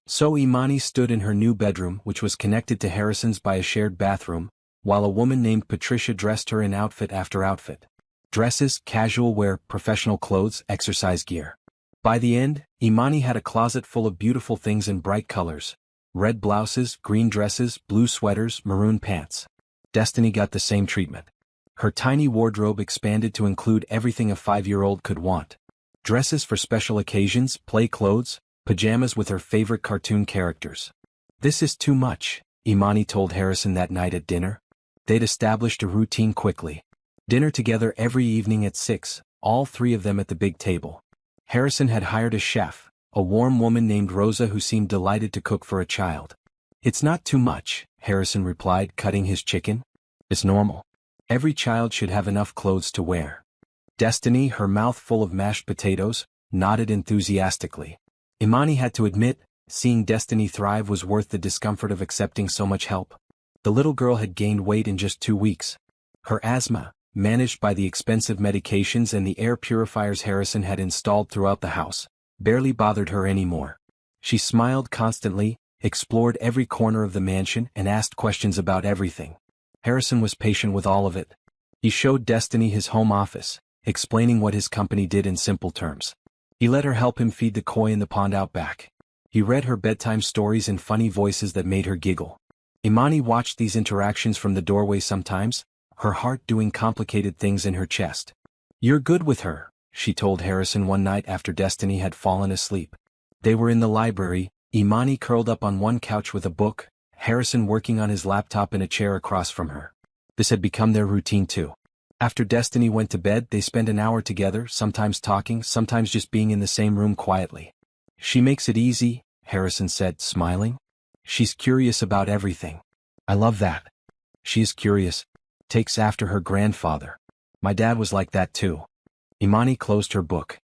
So Imani stood in her new bedroom, which was connected to Harrison's by a shared bathroom, while a woman named Patricia dressed her in outfit after outfit. Dresses, casual wear, professional clothes, exercise gear. By the end, Imani had a closet full of beautiful things in bright colors. Red blouses, green dresses, blue sweaters, maroon pants. Destiny got the same treatment. Her tiny wardrobe expanded to include everything a 5-year-old could want. Dresses for special occasions, play clothes, pajamas with her favorite cartoon characters. "This is too much," Imani told Harrison that night at dinner. They'd established a routine quickly. Dinner together every evening at 6, all three of them at the big table. Harrison had hired a chef, a warm woman named Rosa who seemed delighted to cook for a child. "It's not too much," Harrison replied, cutting his chicken. "It's normal. Every child should have enough clothes to wear." Destiny, her mouth full of mashed potatoes, nodded enthusiastically. Imani had to admit, seeing Destiny thrive was worth the discomfort of accepting so much help. The little girl had gained weight in just 2 weeks. Her asthma, managed by the expensive medications and the air purifiers Harrison had installed throughout the house, barely bothered her anymore. She smiled constantly, explored every corner of the mansion and asked questions about everything. Harrison was patient with all of it. He showed Destiny his home office, explaining what his company did in simple terms. He let her help him feed the koi in the pond out back. He read her bedtime stories in funny voices that made her giggle. Imani watched these interactions from the doorway sometimes, her heart doing complicated things in her chest. "You're good with her," she told Harrison one night after Destiny had fallen asleep. They were in the library, Imani curled up on one couch with a book, Harrison working on his laptop in a chair across from her. This had become their routine too. After Destiny went to bed, they spent an hour together, sometimes talking, sometimes just being in the same room quietly. "She makes it easy," Harrison said, smiling. "She's curious about everything. I love that. She is curious. Takes after her grandfather. My dad was like that too." Imani closed her book.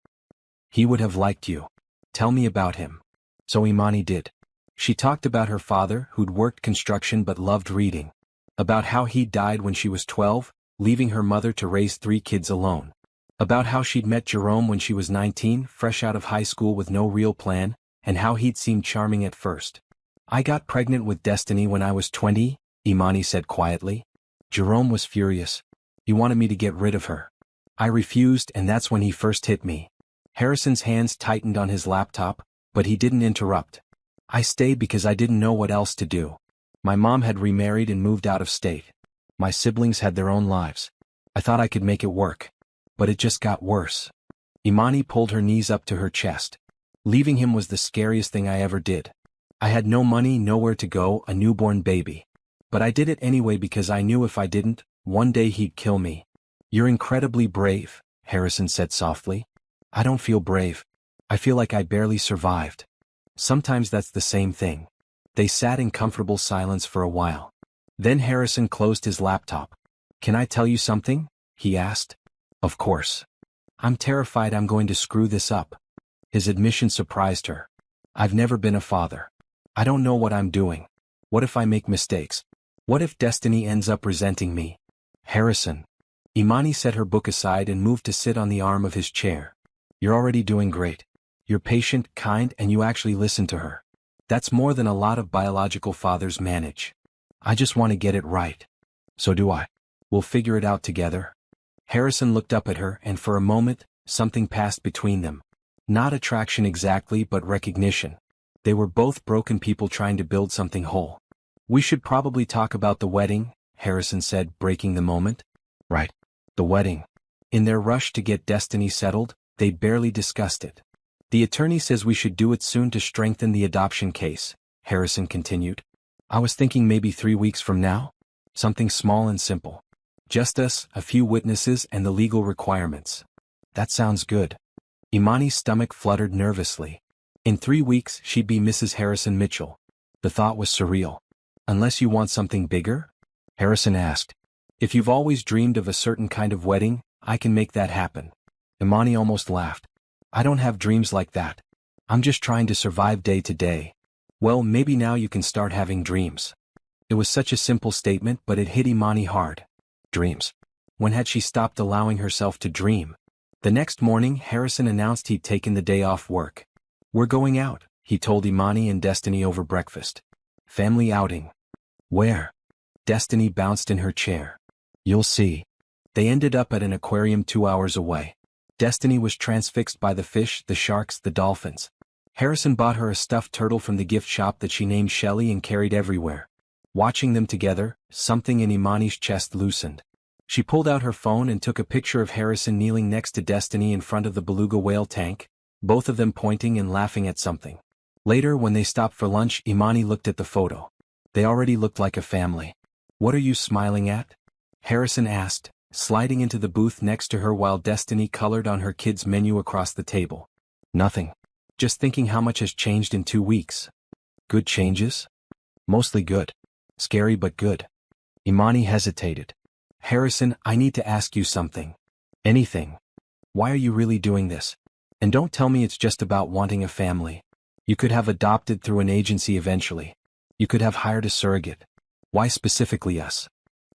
"He would have liked you. Tell me about him." So Imani did. She talked about her father, who'd worked construction but loved reading. About how he died when she was 12, leaving her mother to raise 3 kids alone. About how she'd met Jerome when she was 19, fresh out of high school with no real plan, and how he'd seemed charming at first. "I got pregnant with Destiny when I was 20, Imani said quietly. "Jerome was furious. He wanted me to get rid of her. I refused, and that's when he first hit me." Harrison's hands tightened on his laptop, but he didn't interrupt. "I stayed because I didn't know what else to do. My mom had remarried and moved out of state. My siblings had their own lives. I thought I could make it work. But it just got worse." Imani pulled her knees up to her chest. "Leaving him was the scariest thing I ever did. I had no money, nowhere to go, a newborn baby. But I did it anyway because I knew if I didn't, one day he'd kill me." "You're incredibly brave," Harrison said softly. "I don't feel brave. I feel like I barely survived." "Sometimes that's the same thing." They sat in comfortable silence for a while. Then Harrison closed his laptop. "Can I tell you something?" he asked. "Of course. I'm terrified I'm going to screw this up." His admission surprised her. "I've never been a father. I don't know what I'm doing. What if I make mistakes? What if Destiny ends up resenting me?" "Harrison." Imani set her book aside and moved to sit on the arm of his chair. "You're already doing great. You're patient, kind, and you actually listen to her. That's more than a lot of biological fathers manage. I just want to get it right." "So do I. We'll figure it out together." Harrison looked up at her, and for a moment, something passed between them. Not attraction exactly, but recognition. They were both broken people trying to build something whole. "We should probably talk about the wedding," Harrison said, breaking the moment. "Right. The wedding." In their rush to get Destiny settled, they'd barely discussed it. "The attorney says we should do it soon to strengthen the adoption case," Harrison continued. "I was thinking maybe 3 weeks from now? Something small and simple. Just us, a few witnesses, and the legal requirements." "That sounds good." Imani's stomach fluttered nervously. In 3 weeks she'd be Mrs. Harrison Mitchell. The thought was surreal. "Unless you want something bigger?" Harrison asked. "If you've always dreamed of a certain kind of wedding, I can make that happen." Imani almost laughed. "I don't have dreams like that. I'm just trying to survive day to day." "Well, maybe now you can start having dreams." It was such a simple statement, but it hit Imani hard. Dreams. When had she stopped allowing herself to dream? The next morning, Harrison announced he'd taken the day off work. "We're going out," he told Imani and Destiny over breakfast. "Family outing." "Where?" Destiny bounced in her chair. "You'll see." They ended up at an aquarium 2 hours away. Destiny was transfixed by the fish, the sharks, the dolphins. Harrison bought her a stuffed turtle from the gift shop that she named Shelley and carried everywhere. Watching them together, something in Imani's chest loosened. She pulled out her phone and took a picture of Harrison kneeling next to Destiny in front of the beluga whale tank, both of them pointing and laughing at something. Later, when they stopped for lunch, Imani looked at the photo. They already looked like a family. "What are you smiling at?" Harrison asked, sliding into the booth next to her while Destiny colored on her kid's menu across the table. "Nothing. Just thinking how much has changed in 2 weeks." "Good changes?" "Mostly good. Scary but good." Imani hesitated. "Harrison, I need to ask you something." "Anything. Why are you really doing this? And don't tell me it's just about wanting a family. You could have adopted through an agency eventually. You could have hired a surrogate. Why specifically us?"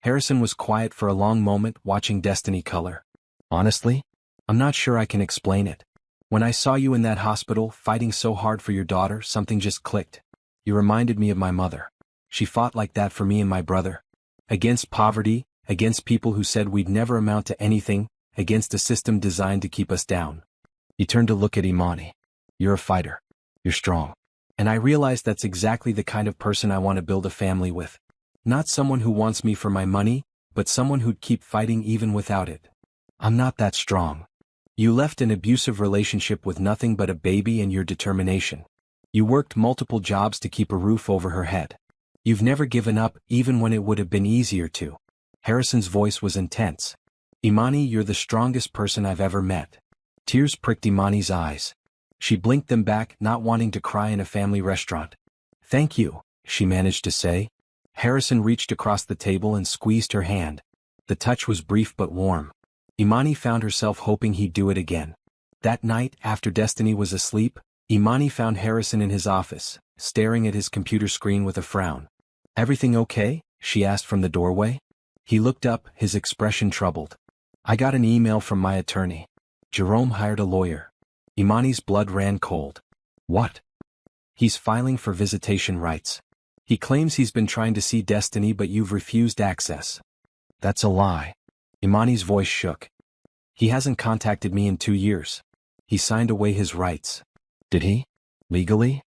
Harrison was quiet for a long moment, watching Destiny color. "Honestly, I'm not sure I can explain it. When I saw you in that hospital fighting so hard for your daughter, something just clicked. You reminded me of my mother. She fought like that for me and my brother. Against poverty, against people who said we'd never amount to anything, against a system designed to keep us down." He turned to look at Imani. "You're a fighter. You're strong. And I realized that's exactly the kind of person I want to build a family with. Not someone who wants me for my money, but someone who'd keep fighting even without it. I'm not that strong. You left an abusive relationship with nothing but a baby and your determination. You worked multiple jobs to keep a roof over her head. You've never given up, even when it would have been easier to." Harrison's voice was intense. "Imani, you're the strongest person I've ever met." Tears pricked Imani's eyes. She blinked them back, not wanting to cry in a family restaurant. "Thank you," she managed to say. Harrison reached across the table and squeezed her hand. The touch was brief but warm. Imani found herself hoping he'd do it again. That night, after Destiny was asleep, Imani found Harrison in his office, staring at his computer screen with a frown. "Everything okay?" she asked from the doorway. He looked up, his expression troubled. "I got an email from my attorney. Jerome hired a lawyer." Imani's blood ran cold. "What?" "He's filing for visitation rights. He claims he's been trying to see Destiny but you've refused access." "That's a lie." Imani's voice shook. "He hasn't contacted me in 2 years. He signed away his rights." "Did he? Legally?"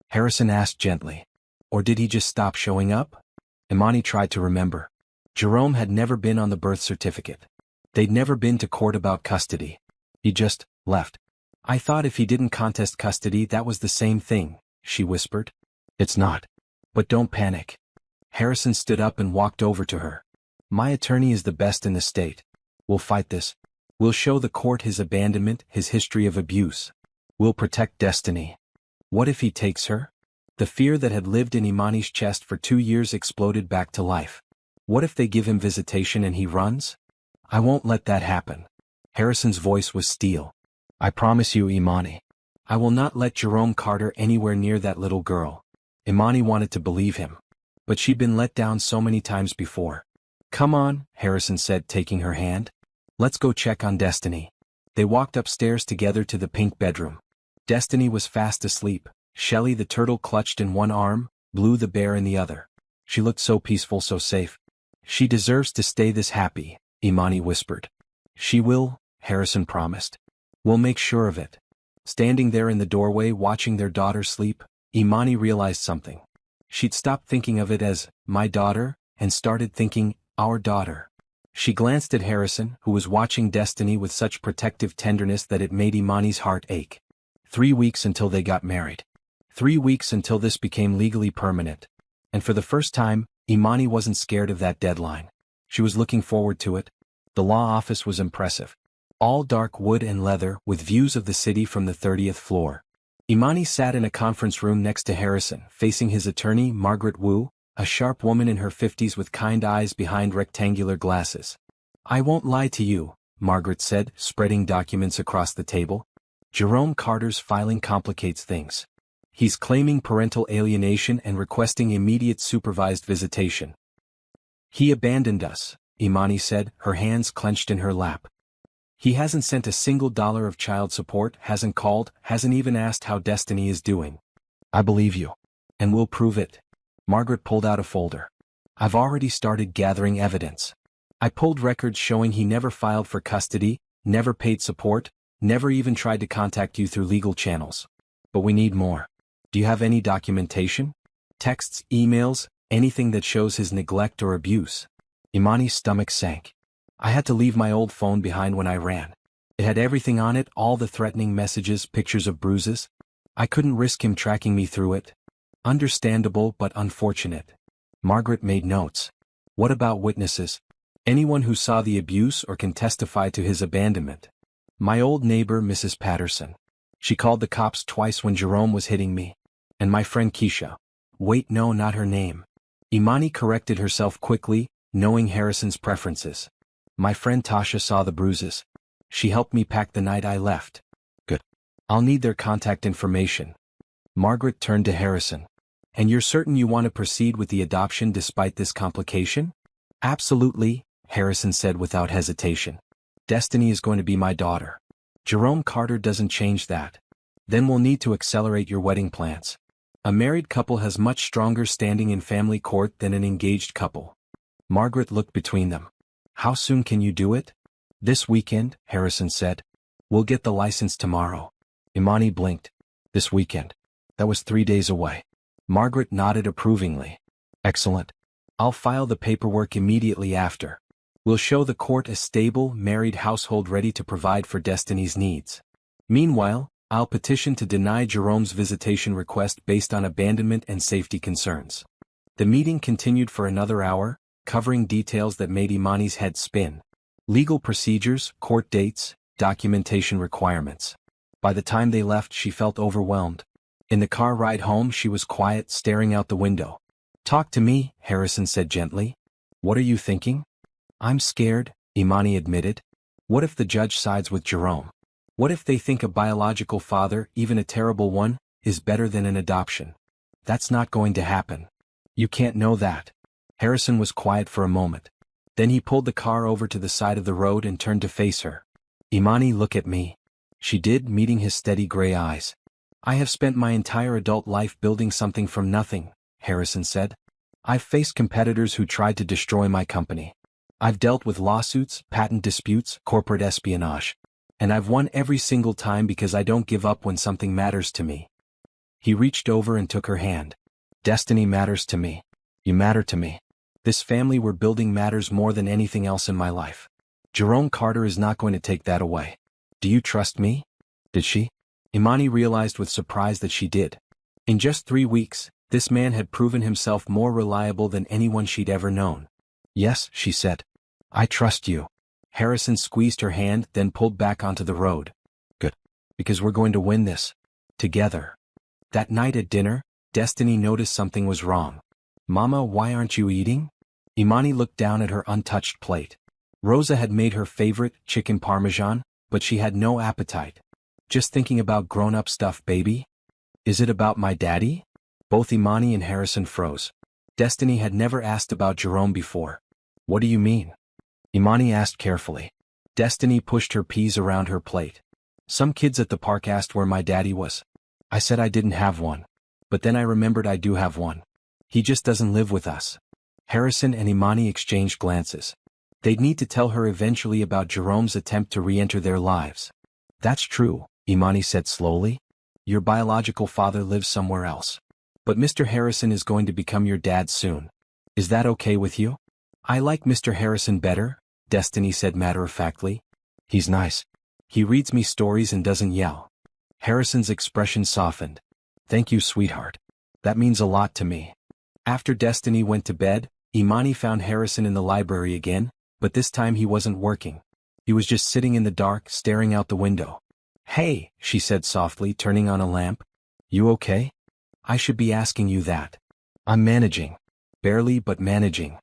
Harrison asked gently. "Or did he just stop showing up?" Imani tried to remember. Jerome had never been on the birth certificate. They'd never been to court about custody. He just left. "I thought if he didn't contest custody that was the same thing," she whispered. "It's not. But don't panic." Harrison stood up and walked over to her. "My attorney is the best in the state. We'll fight this. We'll show the court his abandonment, his history of abuse. We'll protect Destiny." What if he takes her? The fear that had lived in Imani's chest for 2 years exploded back to life. What if they give him visitation and he runs? "I won't let that happen." Harrison's voice was steel. "I promise you, Imani. I will not let Jerome Carter anywhere near that little girl." Imani wanted to believe him. But she'd been let down so many times before. "Come on," Harrison said, taking her hand. "Let's go check on Destiny." They walked upstairs together to the pink bedroom. Destiny was fast asleep, Shelley the turtle clutched in one arm, Blue the bear in the other. She looked so peaceful, so safe. "She deserves to stay this happy," Imani whispered. "She will," Harrison promised. "We'll make sure of it." Standing there in the doorway watching their daughter sleep, Imani realized something. She'd stopped thinking of it as, "my daughter," and started thinking, "our daughter." She glanced at Harrison, who was watching Destiny with such protective tenderness that it made Imani's heart ache. 3 weeks until they got married. 3 weeks until this became legally permanent. And for the first time, Imani wasn't scared of that deadline. She was looking forward to it. The law office was impressive. All dark wood and leather, with views of the city from the 30th floor. Imani sat in a conference room next to Harrison, facing his attorney, Margaret Wu, a sharp woman in her 50s with kind eyes behind rectangular glasses. "I won't lie to you," Margaret said, spreading documents across the table. "Jerome Carter's filing complicates things. He's claiming parental alienation and requesting immediate supervised visitation." "He abandoned us," Imani said, her hands clenched in her lap. "He hasn't sent a single dollar of child support, hasn't called, hasn't even asked how Destiny is doing." "I believe you. And we'll prove it." Margaret pulled out a folder. "I've already started gathering evidence. I pulled records showing he never filed for custody, never paid support, never even tried to contact you through legal channels. But we need more. Do you have any documentation? Texts, emails, anything that shows his neglect or abuse?" Imani's stomach sank. I had to leave my old phone behind when I ran. It had everything on it, all the threatening messages, pictures of bruises. I couldn't risk him tracking me through it. Understandable but unfortunate. Margaret made notes. What about witnesses? Anyone who saw the abuse or can testify to his abandonment? My old neighbor, Mrs. Patterson. She called the cops twice when Jerome was hitting me. And my friend Keisha. Wait, no, not her name. Imani corrected herself quickly, knowing Harrison's preferences. My friend Tasha saw the bruises. She helped me pack the night I left. Good. I'll need their contact information. Margaret turned to Harrison. And you're certain you want to proceed with the adoption despite this complication? Absolutely, Harrison said without hesitation. Destiny is going to be my daughter. Jerome Carter doesn't change that. Then we'll need to accelerate your wedding plans. A married couple has much stronger standing in family court than an engaged couple. Margaret looked between them. How soon can you do it? This weekend, Harrison said. We'll get the license tomorrow. Imani blinked. This weekend. That was 3 days away. Margaret nodded approvingly. Excellent. I'll file the paperwork immediately after. We'll show the court a stable, married household ready to provide for Destiny's needs. Meanwhile, I'll petition to deny Jerome's visitation request based on abandonment and safety concerns. The meeting continued for another hour, covering details that made Imani's head spin. Legal procedures, court dates, documentation requirements. By the time they left, she felt overwhelmed. In the car ride home, she was quiet, staring out the window. Talk to me, Harrison said gently. What are you thinking? I'm scared, Imani admitted. What if the judge sides with Jerome? What if they think a biological father, even a terrible one, is better than an adoption? That's not going to happen. You can't know that. Harrison was quiet for a moment. Then he pulled the car over to the side of the road and turned to face her. Imani, look at me. She did, meeting his steady gray eyes. I have spent my entire adult life building something from nothing, Harrison said. I've faced competitors who tried to destroy my company. I've dealt with lawsuits, patent disputes, corporate espionage. And I've won every single time because I don't give up when something matters to me. He reached over and took her hand. Destiny matters to me. You matter to me. This family we're building matters more than anything else in my life. Jerome Carter is not going to take that away. Do you trust me? Did she? Imani realized with surprise that she did. In just 3 weeks, this man had proven himself more reliable than anyone she'd ever known. Yes, she said. I trust you. Harrison squeezed her hand, then pulled back onto the road. Good. Because we're going to win this. Together. That night at dinner, Destiny noticed something was wrong. Mama, why aren't you eating? Imani looked down at her untouched plate. Rosa had made her favorite, chicken parmesan, but she had no appetite. Just thinking about grown-up stuff, baby? Is it about my daddy? Both Imani and Harrison froze. Destiny had never asked about Jerome before. What do you mean? Imani asked carefully. Destiny pushed her peas around her plate. Some kids at the park asked where my daddy was. I said I didn't have one. But then I remembered I do have one. He just doesn't live with us. Harrison and Imani exchanged glances. They'd need to tell her eventually about Jerome's attempt to re-enter their lives. That's true, Imani said slowly. Your biological father lives somewhere else. But Mr. Harrison is going to become your dad soon. Is that okay with you? I like Mr. Harrison better, Destiny said matter-of-factly. He's nice. He reads me stories and doesn't yell. Harrison's expression softened. Thank you, sweetheart. That means a lot to me. After Destiny went to bed, Imani found Harrison in the library again, but this time he wasn't working. He was just sitting in the dark, staring out the window. Hey, she said softly, turning on a lamp. You okay? I should be asking you that. I'm managing. Barely, but managing.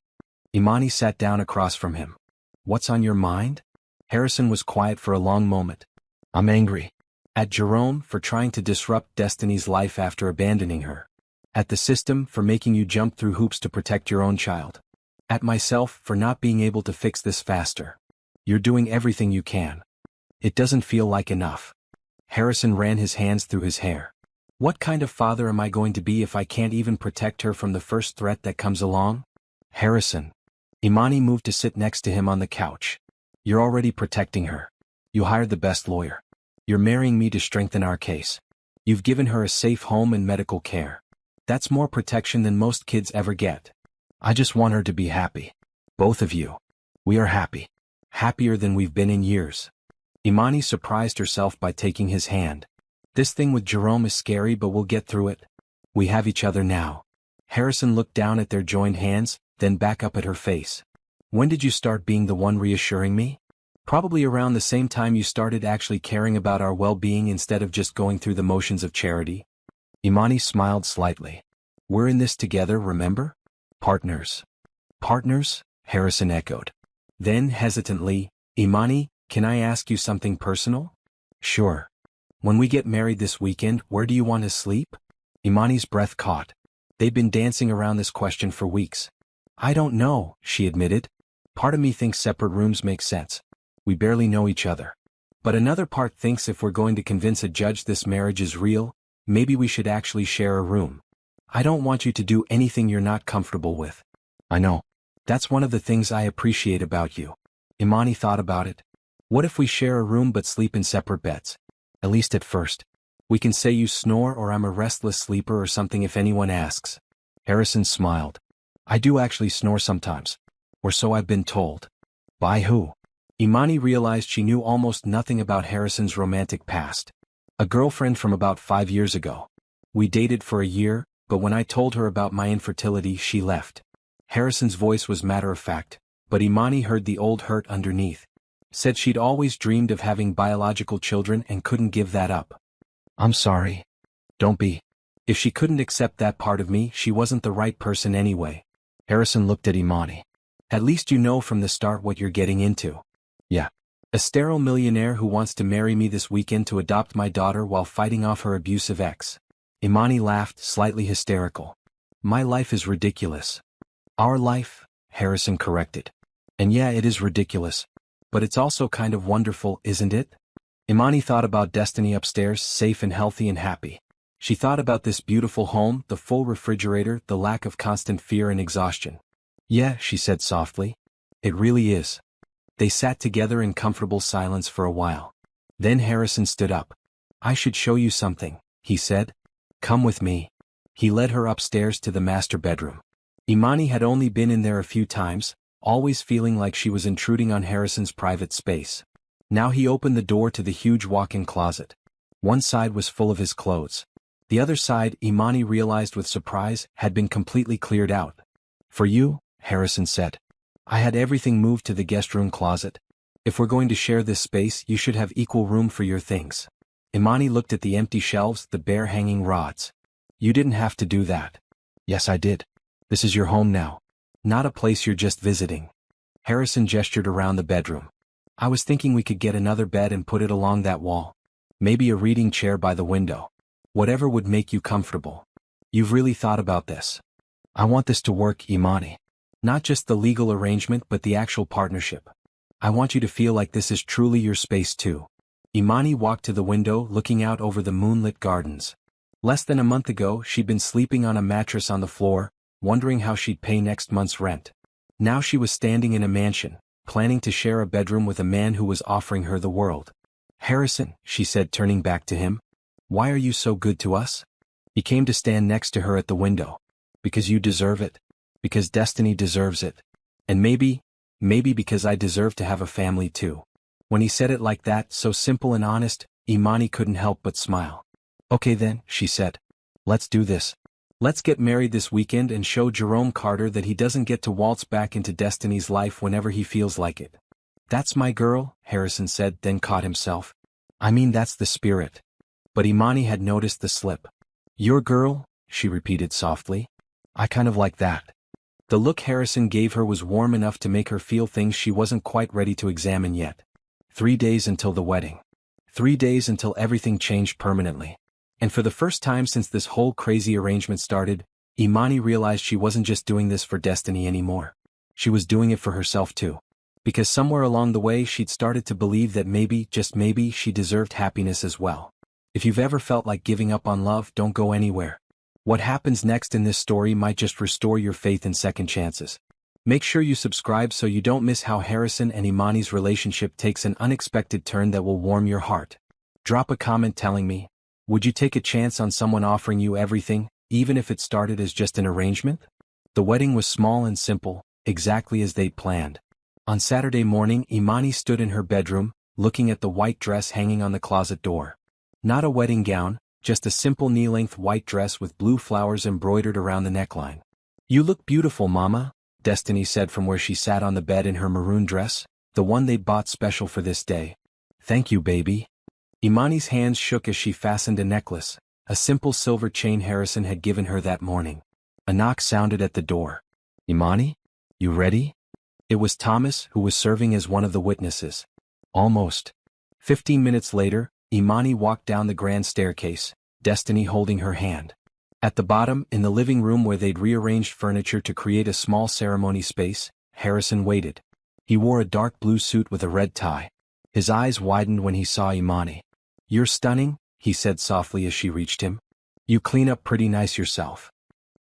Imani sat down across from him. What's on your mind? Harrison was quiet for a long moment. I'm angry. At Jerome for trying to disrupt Destiny's life after abandoning her. At the system for making you jump through hoops to protect your own child. At myself for not being able to fix this faster. You're doing everything you can. It doesn't feel like enough. Harrison ran his hands through his hair. What kind of father am I going to be if I can't even protect her from the first threat that comes along? Harrison. Imani moved to sit next to him on the couch. You're already protecting her. You hired the best lawyer. You're marrying me to strengthen our case. You've given her a safe home and medical care. That's more protection than most kids ever get. I just want her to be happy. Both of you. We are happy. Happier than we've been in years. Imani surprised herself by taking his hand. This thing with Jerome is scary, but we'll get through it. We have each other now. Harrison looked down at their joined hands, then back up at her face. When did you start being the one reassuring me? Probably around the same time you started actually caring about our well-being instead of just going through the motions of charity. Imani smiled slightly. We're in this together, remember? Partners. Partners? Harrison echoed. Then, hesitantly, Imani, can I ask you something personal? Sure. When we get married this weekend, where do you want to sleep? Imani's breath caught. They'd been dancing around this question for weeks. I don't know, she admitted. Part of me thinks separate rooms make sense. We barely know each other. But another part thinks if we're going to convince a judge this marriage is real, maybe we should actually share a room. I don't want you to do anything you're not comfortable with. I know. That's one of the things I appreciate about you. Imani thought about it. What if we share a room but sleep in separate beds? At least at first. We can say you snore or I'm a restless sleeper or something if anyone asks. Harrison smiled. I do actually snore sometimes. Or so I've been told. By who? Imani realized she knew almost nothing about Harrison's romantic past. A girlfriend from about 5 years ago. We dated for a year, but when I told her about my infertility, she left. Harrison's voice was matter-of-fact, but Imani heard the old hurt underneath. Said she'd always dreamed of having biological children and couldn't give that up. I'm sorry. Don't be. If she couldn't accept that part of me, she wasn't the right person anyway. Harrison looked at Imani. At least you know from the start what you're getting into. Yeah. A sterile millionaire who wants to marry me this weekend to adopt my daughter while fighting off her abusive ex. Imani laughed, slightly hysterical. My life is ridiculous. Our life, Harrison corrected. And yeah, it is ridiculous. But it's also kind of wonderful, isn't it? Imani thought about Destiny upstairs, safe and healthy and happy. She thought about this beautiful home, the full refrigerator, the lack of constant fear and exhaustion. Yeah, she said softly. It really is. They sat together in comfortable silence for a while. Then Harrison stood up. I should show you something, he said. Come with me. He led her upstairs to the master bedroom. Imani had only been in there a few times, always feeling like she was intruding on Harrison's private space. Now he opened the door to the huge walk-in closet. One side was full of his clothes. The other side, Imani realized with surprise, had been completely cleared out. For you, Harrison said. I had everything moved to the guest room closet. If we're going to share this space, you should have equal room for your things. Imani looked at the empty shelves, the bare hanging rods. You didn't have to do that. Yes, I did. This is your home now. Not a place you're just visiting. Harrison gestured around the bedroom. I was thinking we could get another bed and put it along that wall. Maybe a reading chair by the window. Whatever would make you comfortable. You've really thought about this. I want this to work, Imani. Not just the legal arrangement but the actual partnership. I want you to feel like this is truly your space too. Imani walked to the window, looking out over the moonlit gardens. Less than a month ago, she'd been sleeping on a mattress on the floor, wondering how she'd pay next month's rent. Now she was standing in a mansion, planning to share a bedroom with a man who was offering her the world. Harrison, she said, turning back to him. Why are you so good to us? He came to stand next to her at the window. Because you deserve it. Because Destiny deserves it. And maybe because I deserve to have a family too. When he said it like that, so simple and honest, Imani couldn't help but smile. Okay then, she said. Let's do this. Let's get married this weekend and show Jerome Carter that he doesn't get to waltz back into Destiny's life whenever he feels like it. That's my girl, Harrison said, then caught himself. I mean, that's the spirit. But Imani had noticed the slip. Your girl, she repeated softly. I kind of like that. The look Harrison gave her was warm enough to make her feel things she wasn't quite ready to examine yet. 3 days until the wedding. 3 days until everything changed permanently. And for the first time since this whole crazy arrangement started, Imani realized she wasn't just doing this for Destiny anymore. She was doing it for herself too. Because somewhere along the way she'd started to believe that maybe, just maybe, she deserved happiness as well. If you've ever felt like giving up on love, don't go anywhere. What happens next in this story might just restore your faith in second chances. Make sure you subscribe so you don't miss how Harrison and Imani's relationship takes an unexpected turn that will warm your heart. Drop a comment telling me, would you take a chance on someone offering you everything, even if it started as just an arrangement? The wedding was small and simple, exactly as they'd planned. On Saturday morning, Imani stood in her bedroom, looking at the white dress hanging on the closet door. Not a wedding gown, just a simple knee-length white dress with blue flowers embroidered around the neckline. "You look beautiful, Mama," Destiny said from where she sat on the bed in her maroon dress, the one they'd bought special for this day. "Thank you, baby." Imani's hands shook as she fastened a necklace, a simple silver chain Harrison had given her that morning. A knock sounded at the door. "Imani? You ready?" It was Thomas, who was serving as one of the witnesses. "Almost." 15 minutes later, Imani walked down the grand staircase, Destiny holding her hand. At the bottom, in the living room where they'd rearranged furniture to create a small ceremony space, Harrison waited. He wore a dark blue suit with a red tie. His eyes widened when he saw Imani. "You're stunning," he said softly as she reached him. "You clean up pretty nice yourself."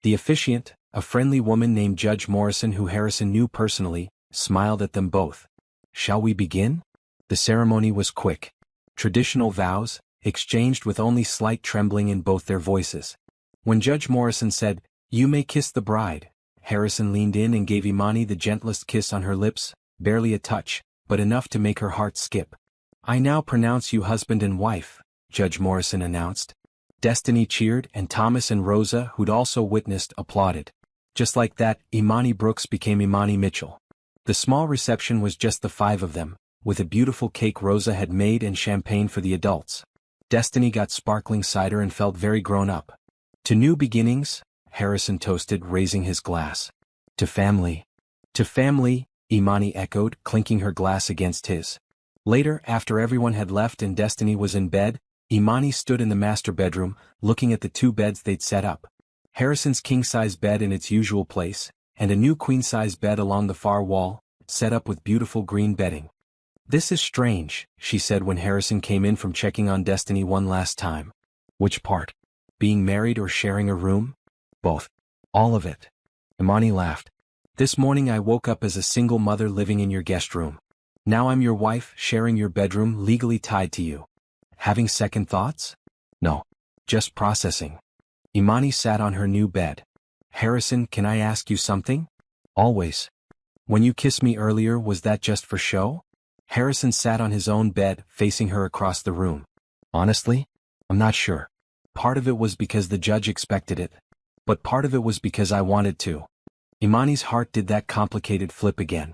The officiant, a friendly woman named Judge Morrison who Harrison knew personally, smiled at them both. "Shall we begin?" The ceremony was quick. Traditional vows, exchanged with only slight trembling in both their voices. When Judge Morrison said, "You may kiss the bride," Harrison leaned in and gave Imani the gentlest kiss on her lips, barely a touch, but enough to make her heart skip. "I now pronounce you husband and wife," Judge Morrison announced. Destiny cheered and Thomas and Rosa, who'd also witnessed, applauded. Just like that, Imani Brooks became Imani Mitchell. The small reception was just the five of them, with a beautiful cake Rosa had made and champagne for the adults. Destiny got sparkling cider and felt very grown up. "To new beginnings," Harrison toasted, raising his glass. "To family." "To family," Imani echoed, clinking her glass against his. Later, after everyone had left and Destiny was in bed, Imani stood in the master bedroom, looking at the two beds they'd set up. Harrison's king-size bed in its usual place, and a new queen-size bed along the far wall, set up with beautiful green bedding. "This is strange," she said when Harrison came in from checking on Destiny one last time. "Which part? Being married or sharing a room?" "Both. All of it." Imani laughed. "This morning I woke up as a single mother living in your guest room. Now I'm your wife, sharing your bedroom, legally tied to you. Having second thoughts?" "No. Just processing." Imani sat on her new bed. "Harrison, can I ask you something?" "Always." "When you kissed me earlier, was that just for show?" Harrison sat on his own bed, facing her across the room. "Honestly, I'm not sure. Part of it was because the judge expected it. But part of it was because I wanted to." Imani's heart did that complicated flip again.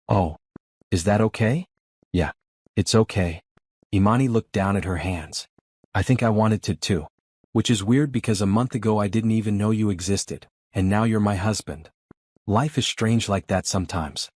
"Oh. Is that okay?" "Yeah. It's okay." Imani looked down at her hands. "I think I wanted to too. Which is weird because a month ago I didn't even know you existed, and now you're my husband. Life is strange like that sometimes."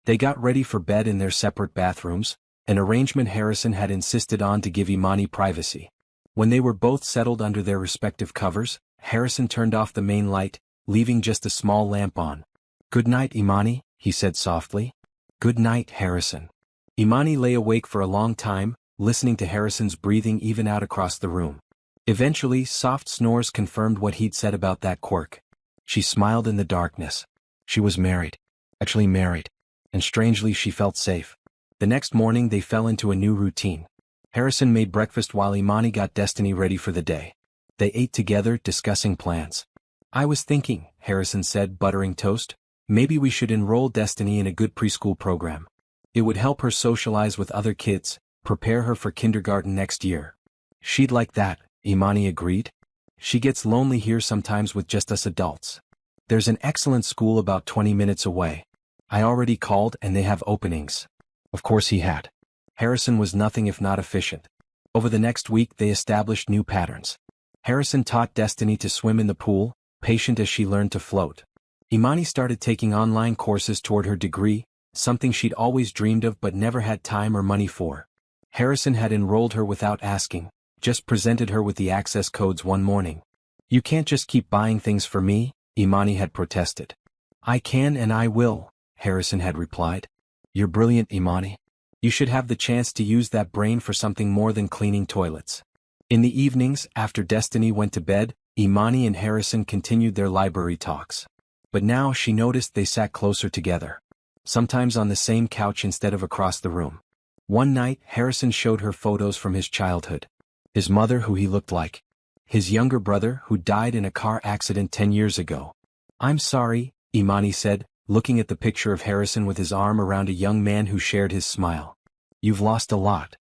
They got ready for bed in their separate bathrooms, an arrangement Harrison had insisted on to give Imani privacy. When they were both settled under their respective covers, Harrison turned off the main light, leaving just a small lamp on. "Good night, Imani," he said softly. "Good night, Harrison." Imani lay awake for a long time, listening to Harrison's breathing even out across the room. Eventually, soft snores confirmed what he'd said about that quirk. She smiled in the darkness. She was married. Actually married. And strangely she felt safe. The next morning they fell into a new routine. Harrison made breakfast while Imani got Destiny ready for the day. They ate together, discussing plans. "I was thinking," Harrison said, buttering toast, "maybe we should enroll Destiny in a good preschool program. It would help her socialize with other kids, prepare her for kindergarten next year." "She'd like that," Imani agreed. "She gets lonely here sometimes with just us adults. There's an excellent school about 20 minutes away. I already called and they have openings." Of course he had. Harrison was nothing if not efficient. Over the next week they established new patterns. Harrison taught Destiny to swim in the pool, patient as she learned to float. Imani started taking online courses toward her degree, something she'd always dreamed of but never had time or money for. Harrison had enrolled her without asking, just presented her with the access codes one morning. "You can't just keep buying things for me," Imani had protested. "I can and I will," Harrison had replied. "You're brilliant, Imani. You should have the chance to use that brain for something more than cleaning toilets." In the evenings, after Destiny went to bed, Imani and Harrison continued their library talks. But now she noticed they sat closer together. Sometimes on the same couch instead of across the room. One night, Harrison showed her photos from his childhood. His mother, who he looked like. His younger brother, who died in a car accident 10 years ago. "I'm sorry," Imani said, looking at the picture of Harrison with his arm around a young man who shared his smile. You've lost a lot.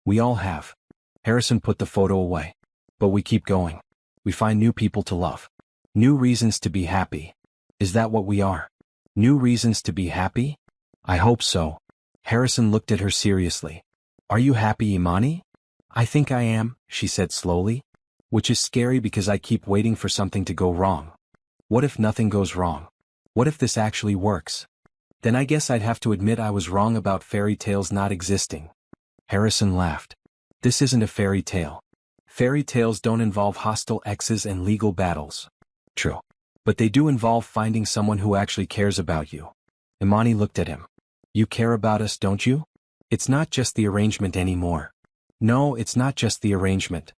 We all have. Harrison put the photo away. But we keep going. We find new people to love. New reasons to be happy. Is that what we are? New reasons to be happy? I hope so. Harrison looked at her seriously. Are you happy, Imani? I think I am, she said slowly. Which is scary because I keep waiting for something to go wrong. What if nothing goes wrong? What if this actually works? Then I guess I'd have to admit I was wrong about fairy tales not existing. Harrison laughed. This isn't a fairy tale. Fairy tales don't involve hostile exes and legal battles. True. But they do involve finding someone who actually cares about you. Imani looked at him. You care about us, don't you? It's not just the arrangement anymore. No, it's not just the arrangement.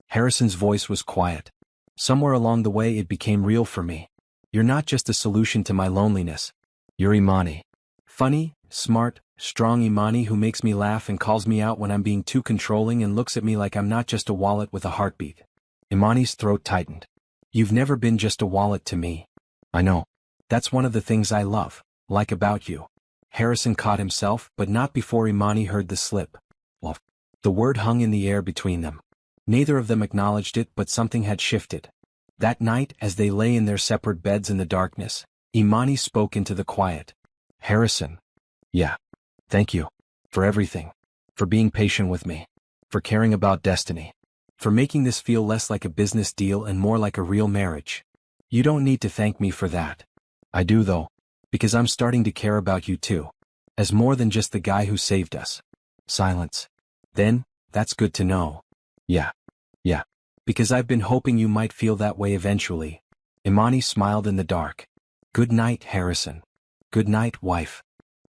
Harrison's voice was quiet. Somewhere along the way it became real for me. You're not just a solution to my loneliness. You're Imani. Funny, smart, strong Imani who makes me laugh and calls me out when I'm being too controlling and looks at me like I'm not just a wallet with a heartbeat. Imani's throat tightened. You've never been just a wallet to me. I know. That's one of the things I love, like about you. Harrison caught himself, but not before Imani heard the slip. Well, the word hung in the air between them. Neither of them acknowledged it, but something had shifted. That night, as they lay in their separate beds in the darkness, Imani spoke into the quiet. Harrison. Yeah. Thank you. For everything. For being patient with me. For caring about destiny. For making this feel less like a business deal and more like a real marriage. You don't need to thank me for that. I do though. Because I'm starting to care about you too. As more than just the guy who saved us. Silence. Then, that's good to know. Yeah. Because I've been hoping you might feel that way eventually. Imani smiled in the dark. Good night, Harrison. Good night, wife.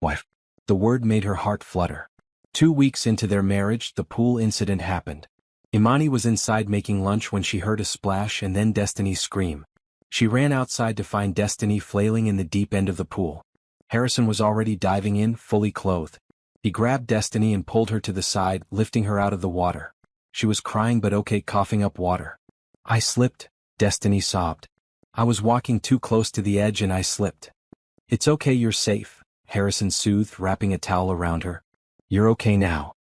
Wife. The word made her heart flutter. 2 weeks into their marriage, the pool incident happened. Imani was inside making lunch when she heard a splash and then Destiny's scream. She ran outside to find Destiny flailing in the deep end of the pool. Harrison was already diving in, fully clothed. He grabbed Destiny and pulled her to the side, lifting her out of the water. She was crying but okay, coughing up water. I slipped, Destiny sobbed. I was walking too close to the edge and I slipped. It's okay, you're safe, Harrison soothed, wrapping a towel around her. You're okay now.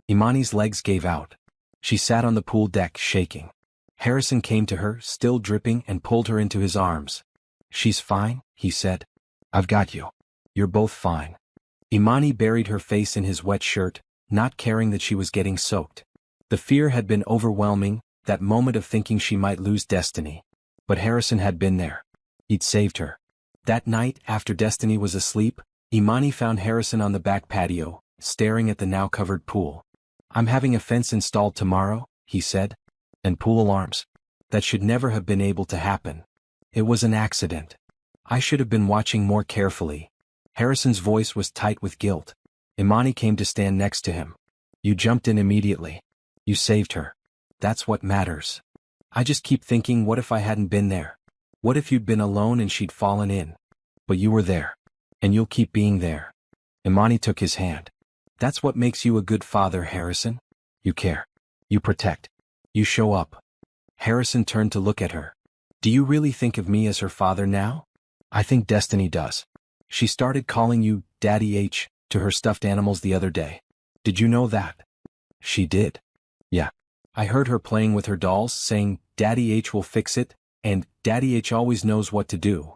Imani's legs gave out. She sat on the pool deck, shaking. Harrison came to her, still dripping, and pulled her into his arms. She's fine, he said. I've got you. You're both fine. Imani buried her face in his wet shirt, not caring that she was getting soaked. The fear had been overwhelming, that moment of thinking she might lose Destiny. But Harrison had been there. He'd saved her. That night, after Destiny was asleep, Imani found Harrison on the back patio, staring at the now covered pool. I'm having a fence installed tomorrow, he said. And pool alarms. That should never have been able to happen. It was an accident. I should have been watching more carefully. Harrison's voice was tight with guilt. Imani came to stand next to him. You jumped in immediately. You saved her. That's what matters. I just keep thinking, what if I hadn't been there? What if you'd been alone and she'd fallen in? But you were there. And you'll keep being there. Imani took his hand. That's what makes you a good father, Harrison. You care. You protect. You show up. Harrison turned to look at her. Do you really think of me as her father now? I think Destiny does. She started calling you Daddy H to her stuffed animals the other day. Did you know that? She did. Yeah. I heard her playing with her dolls, saying, Daddy H will fix it, and Daddy H always knows what to do.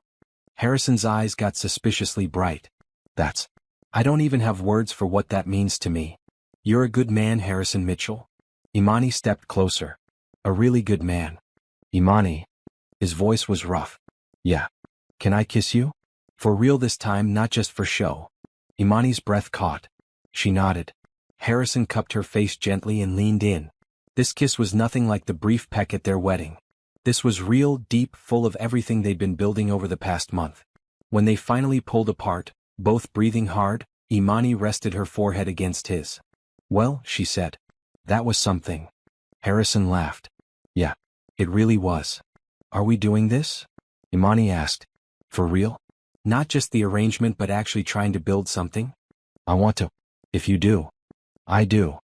Harrison's eyes got suspiciously bright. I don't even have words for what that means to me. You're a good man, Harrison Mitchell. Imani stepped closer. A really good man. Imani. His voice was rough. Yeah. Can I kiss you? For real this time, not just for show. Imani's breath caught. She nodded. Harrison cupped her face gently and leaned in. This kiss was nothing like the brief peck at their wedding. This was real, deep, full of everything they'd been building over the past month. When they finally pulled apart, both breathing hard, Imani rested her forehead against his. Well, she said. That was something. Harrison laughed. Yeah, it really was. Are we doing this? Imani asked. For real? Not just the arrangement but actually trying to build something? I want to. If you do. I do.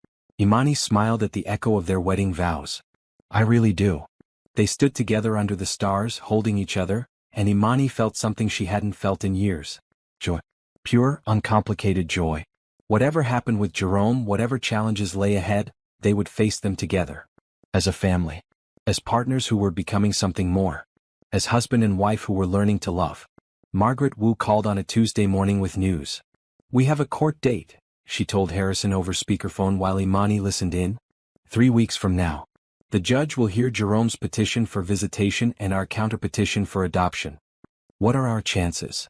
Imani smiled at the echo of their wedding vows. I really do. They stood together under the stars, holding each other, and Imani felt something she hadn't felt in years. Joy. Pure, uncomplicated joy. Whatever happened with Jerome, whatever challenges lay ahead, they would face them together. As a family. As partners who were becoming something more. As husband and wife who were learning to love. Margaret Wu called on a Tuesday morning with news. "We have a court date," she told Harrison over speakerphone while Imani listened in. 3 weeks from now. The judge will hear Jerome's petition for visitation and our counterpetition for adoption. What are our chances?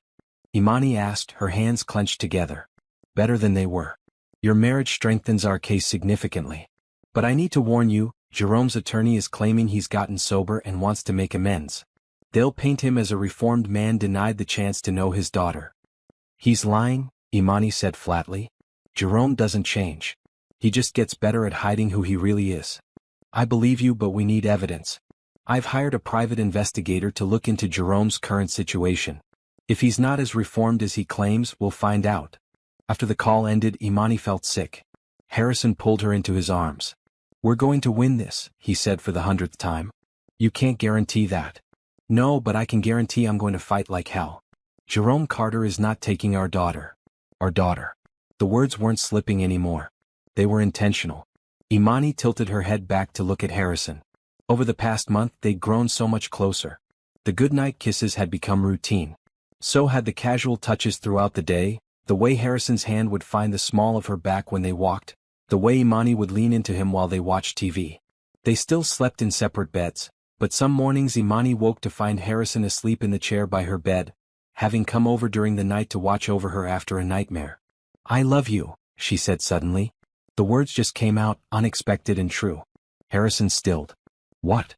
Imani asked, her hands clenched together. Better than they were. Your marriage strengthens our case significantly. But I need to warn you, Jerome's attorney is claiming he's gotten sober and wants to make amends. They'll paint him as a reformed man denied the chance to know his daughter. He's lying, Imani said flatly. Jerome doesn't change. He just gets better at hiding who he really is. I believe you, but we need evidence. I've hired a private investigator to look into Jerome's current situation. If he's not as reformed as he claims, we'll find out. After the call ended, Imani felt sick. Harrison pulled her into his arms. We're going to win this, he said for the 100th time. You can't guarantee that. No, but I can guarantee I'm going to fight like hell. Jerome Carter is not taking our daughter. Our daughter. The words weren't slipping anymore. They were intentional. Imani tilted her head back to look at Harrison. Over the past month they'd grown so much closer. The goodnight kisses had become routine. So had the casual touches throughout the day, the way Harrison's hand would find the small of her back when they walked, the way Imani would lean into him while they watched TV. They still slept in separate beds, but some mornings Imani woke to find Harrison asleep in the chair by her bed, having come over during the night to watch over her after a nightmare. I love you, she said suddenly. The words just came out, unexpected and true. Harrison stilled. What?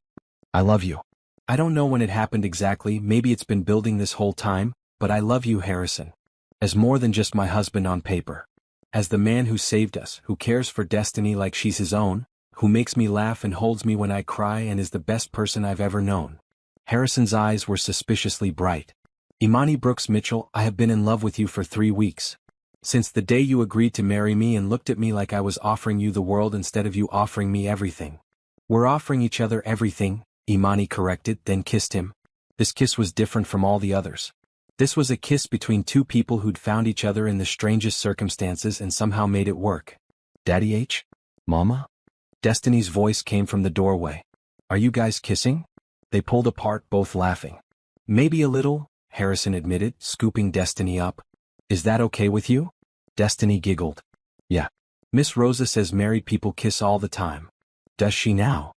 I love you. I don't know when it happened exactly, maybe it's been building this whole time, but I love you, Harrison. As more than just my husband on paper. As the man who saved us, who cares for Destiny like she's his own, who makes me laugh and holds me when I cry and is the best person I've ever known. Harrison's eyes were suspiciously bright. Imani Brooks Mitchell, I have been in love with you for 3 weeks. Since the day you agreed to marry me and looked at me like I was offering you the world instead of you offering me everything. We're offering each other everything, Imani corrected, then kissed him. This kiss was different from all the others. This was a kiss between two people who'd found each other in the strangest circumstances and somehow made it work. Daddy H? Mama? Destiny's voice came from the doorway. Are you guys kissing? They pulled apart, both laughing. Maybe a little, Harrison admitted, scooping Destiny up. Is that okay with you? Destiny giggled. Yeah. Miss Rosa says married people kiss all the time. Does she now?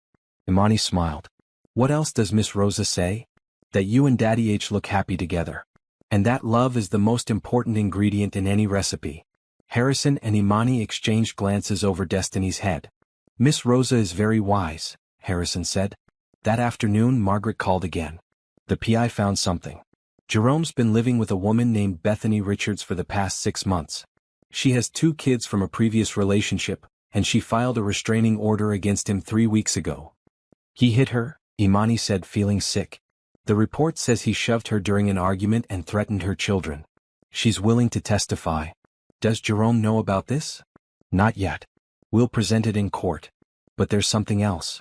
Imani smiled. What else does Miss Rosa say? That you and Daddy H look happy together. And that love is the most important ingredient in any recipe. Harrison and Imani exchanged glances over Destiny's head. Miss Rosa is very wise, Harrison said. That afternoon Margaret called again. The PI found something. Jerome's been living with a woman named Bethany Richards for the past 6 months. She has 2 kids from a previous relationship, and she filed a restraining order against him 3 weeks ago. He hit her, Imani said, feeling sick. The report says he shoved her during an argument and threatened her children. She's willing to testify. Does Jerome know about this? Not yet. We'll present it in court. But there's something else.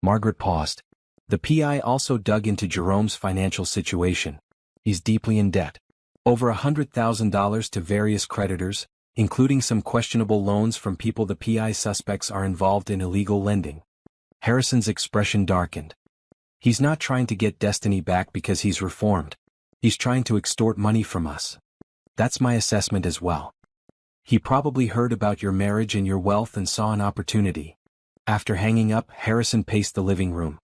Margaret paused. The PI also dug into Jerome's financial situation. He's deeply in debt. Over $100,000 to various creditors, including some questionable loans from people the PI suspects are involved in illegal lending. Harrison's expression darkened. He's not trying to get Destiny back because he's reformed. He's trying to extort money from us. That's my assessment as well. He probably heard about your marriage and your wealth and saw an opportunity. After hanging up, Harrison paced the living room.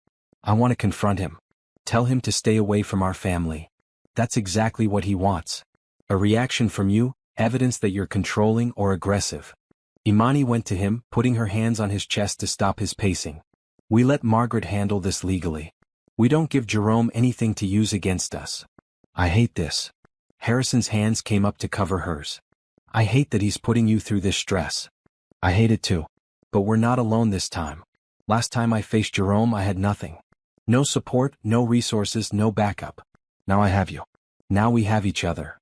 I want to confront him. Tell him to stay away from our family. That's exactly what he wants. A reaction from you, evidence that you're controlling or aggressive. Imani went to him, putting her hands on his chest to stop his pacing. We let Margaret handle this legally. We don't give Jerome anything to use against us. I hate this. Harrison's hands came up to cover hers. I hate that he's putting you through this stress. I hate it too. But we're not alone this time. Last time I faced Jerome I had nothing. No support, no resources, no backup. Now I have you. Now we have each other.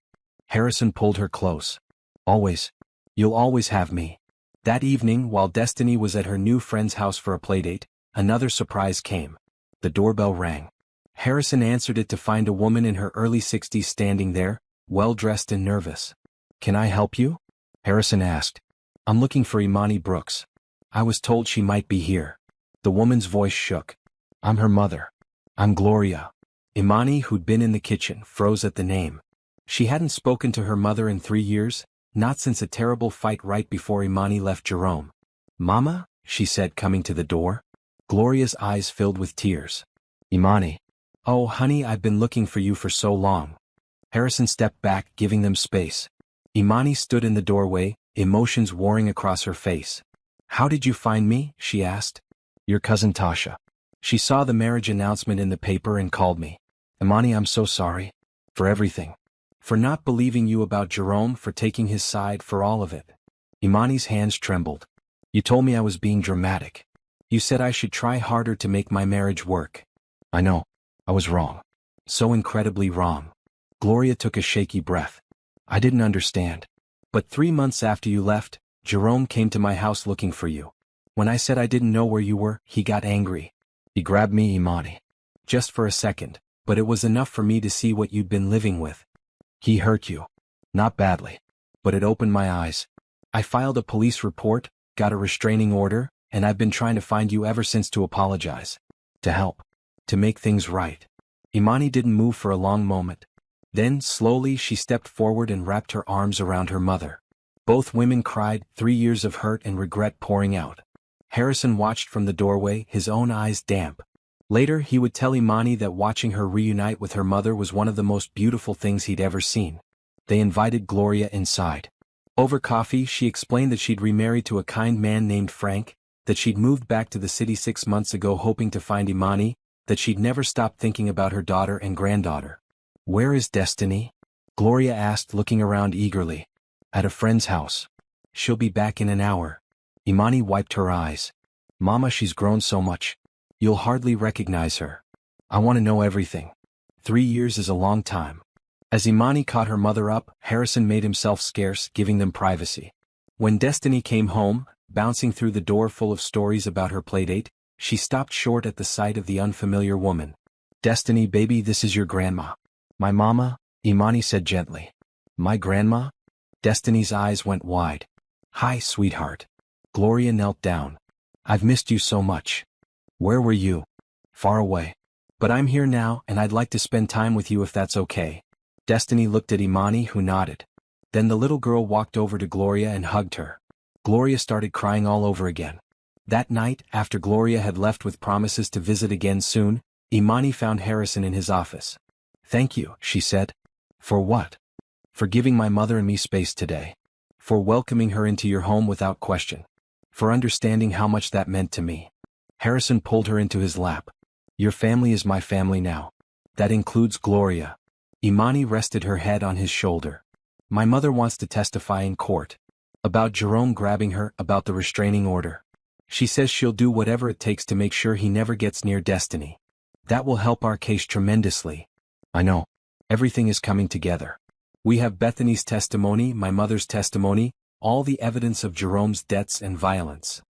Harrison pulled her close. Always. You'll always have me. That evening, while Destiny was at her new friend's house for a playdate, another surprise came. The doorbell rang. Harrison answered it to find a woman in her early 60s standing there, well-dressed and nervous. "Can I help you?" Harrison asked. "I'm looking for Imani Brooks. I was told she might be here." The woman's voice shook. "I'm her mother. I'm Gloria." Imani, who'd been in the kitchen, froze at the name. She hadn't spoken to her mother in 3 years, not since a terrible fight right before Imani left Jerome. "Mama?" she said, coming to the door. Gloria's eyes filled with tears. "Imani. Oh, honey, I've been looking for you for so long." Harrison stepped back, giving them space. Imani stood in the doorway, emotions warring across her face. "How did you find me?" she asked. "Your cousin Tasha. She saw the marriage announcement in the paper and called me. Imani, I'm so sorry. For everything. For not believing you about Jerome, for taking his side, for all of it." Imani's hands trembled. "You told me I was being dramatic. You said I should try harder to make my marriage work. I know. I was wrong. So incredibly wrong." Gloria took a shaky breath. "I didn't understand. But 3 months after you left, Jerome came to my house looking for you. When I said I didn't know where you were, he got angry. He grabbed me, Imani. Just for a second, but it was enough for me to see what you'd been living with. He hurt you. Not badly. But it opened my eyes. I filed a police report, got a restraining order, and I've been trying to find you ever since to apologize. To help. To make things right." Imani didn't move for a long moment. Then, slowly, she stepped forward and wrapped her arms around her mother. Both women cried, 3 years of hurt and regret pouring out. Harrison watched from the doorway, his own eyes damp. Later, he would tell Imani that watching her reunite with her mother was one of the most beautiful things he'd ever seen. They invited Gloria inside. Over coffee, she explained that she'd remarried to a kind man named Frank, that she'd moved back to the city 6 months ago hoping to find Imani, that she'd never stopped thinking about her daughter and granddaughter. "Where is Destiny?" Gloria asked, looking around eagerly. "At a friend's house. She'll be back in an hour." Imani wiped her eyes. "Mama, she's grown so much. You'll hardly recognize her. I want to know everything. 3 years is a long time." As Imani caught her mother up, Harrison made himself scarce, giving them privacy. When Destiny came home, bouncing through the door full of stories about her playdate, she stopped short at the sight of the unfamiliar woman. "Destiny, baby, this is your grandma." "My mama?" Imani said gently. "My grandma?" Destiny's eyes went wide. "Hi, sweetheart." Gloria knelt down. "I've missed you so much." "Where were you?" "Far away. But I'm here now, and I'd like to spend time with you if that's okay." Destiny looked at Imani, who nodded. Then the little girl walked over to Gloria and hugged her. Gloria started crying all over again. That night, after Gloria had left with promises to visit again soon, Imani found Harrison in his office. "Thank you," she said. "For what?" "For giving my mother and me space today. For welcoming her into your home without question. For understanding how much that meant to me." Harrison pulled her into his lap. "Your family is my family now. That includes Gloria." Imani rested her head on his shoulder. "My mother wants to testify in court. About Jerome grabbing her, about the restraining order. She says she'll do whatever it takes to make sure he never gets near Destiny. That will help our case tremendously." "I know. Everything is coming together. We have Bethany's testimony, my mother's testimony, all the evidence of Jerome's debts and violence."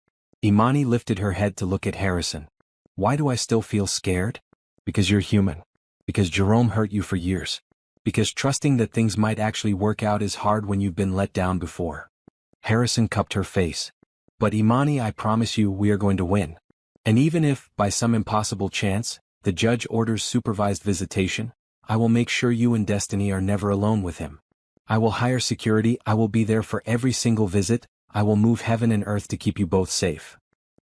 Imani lifted her head to look at Harrison. "Why do I still feel scared? Because you're human. Because Jerome hurt you for years. Because trusting that things might actually work out is hard when you've been let down before." Harrison cupped her face. "But Imani, I promise you we are going to win. And even if, by some impossible chance, the judge orders supervised visitation, I will make sure you and Destiny are never alone with him. I will hire security, I will be there for every single visit, I will move heaven and earth to keep you both safe.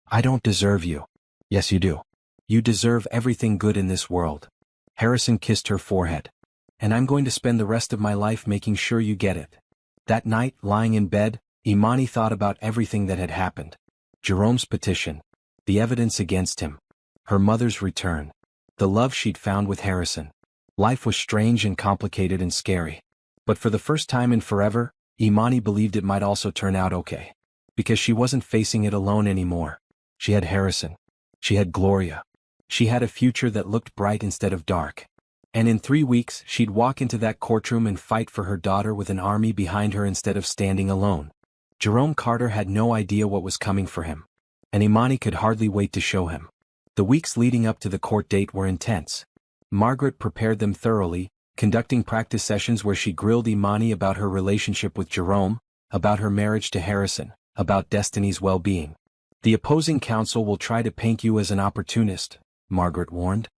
I don't deserve you." "Yes, you do. You deserve everything good in this world." Harrison kissed her forehead. "And I'm going to spend the rest of my life making sure you get it." That night, lying in bed, Imani thought about everything that had happened. Jerome's petition. The evidence against him. Her mother's return. The love she'd found with Harrison. Life was strange and complicated and scary. But for the first time in forever, Imani believed it might also turn out okay. Because she wasn't facing it alone anymore. She had Harrison. She had Gloria. She had a future that looked bright instead of dark. And in 3 weeks, she'd walk into that courtroom and fight for her daughter with an army behind her instead of standing alone. Jerome Carter had no idea what was coming for him. And Imani could hardly wait to show him. The weeks leading up to the court date were intense. Margaret prepared them thoroughly, conducting practice sessions where she grilled Imani about her relationship with Jerome, about her marriage to Harrison, about Destiny's well-being. The opposing counsel will try to paint you as an opportunist, Margaret warned.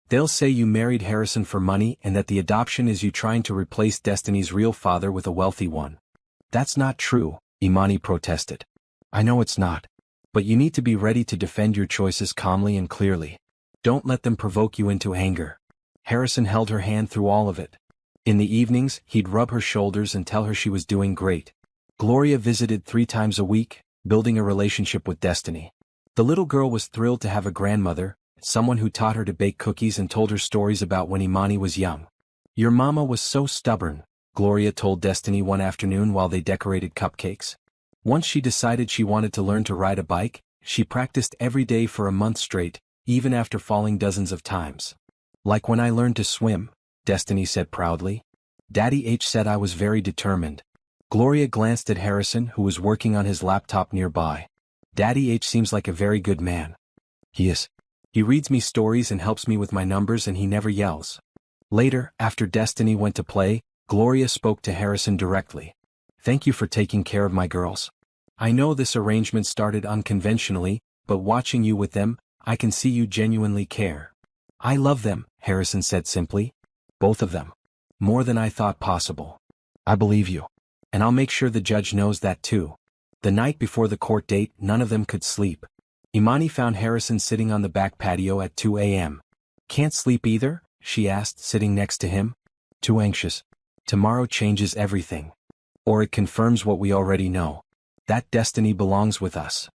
They'll say you married Harrison for money and that the adoption is you trying to replace Destiny's real father with a wealthy one. That's not true, Imani protested. I know it's not. But you need to be ready to defend your choices calmly and clearly. Don't let them provoke you into anger. Harrison held her hand through all of it. In the evenings, he'd rub her shoulders and tell her she was doing great. Gloria visited 3 times a week, building a relationship with Destiny. The little girl was thrilled to have a grandmother, someone who taught her to bake cookies and told her stories about when Imani was young. Your mama was so stubborn, Gloria told Destiny one afternoon while they decorated cupcakes. Once she decided she wanted to learn to ride a bike, she practiced every day for a month straight, even after falling dozens of times. Like when I learned to swim, Destiny said proudly. Daddy H said I was very determined. Gloria glanced at Harrison, who was working on his laptop nearby. Daddy H seems like a very good man. He is. He reads me stories and helps me with my numbers and he never yells. Later, after Destiny went to play, Gloria spoke to Harrison directly. Thank you for taking care of my girls. I know this arrangement started unconventionally, but watching you with them, I can see you genuinely care. I love them, Harrison said simply. Both of them. More than I thought possible. I believe you. And I'll make sure the judge knows that too. The night before the court date, none of them could sleep. Imani found Harrison sitting on the back patio at 2 a.m. Can't sleep either? She asked, sitting next to him. Too anxious. Tomorrow changes everything. Or it confirms what we already know. That Destiny belongs with us.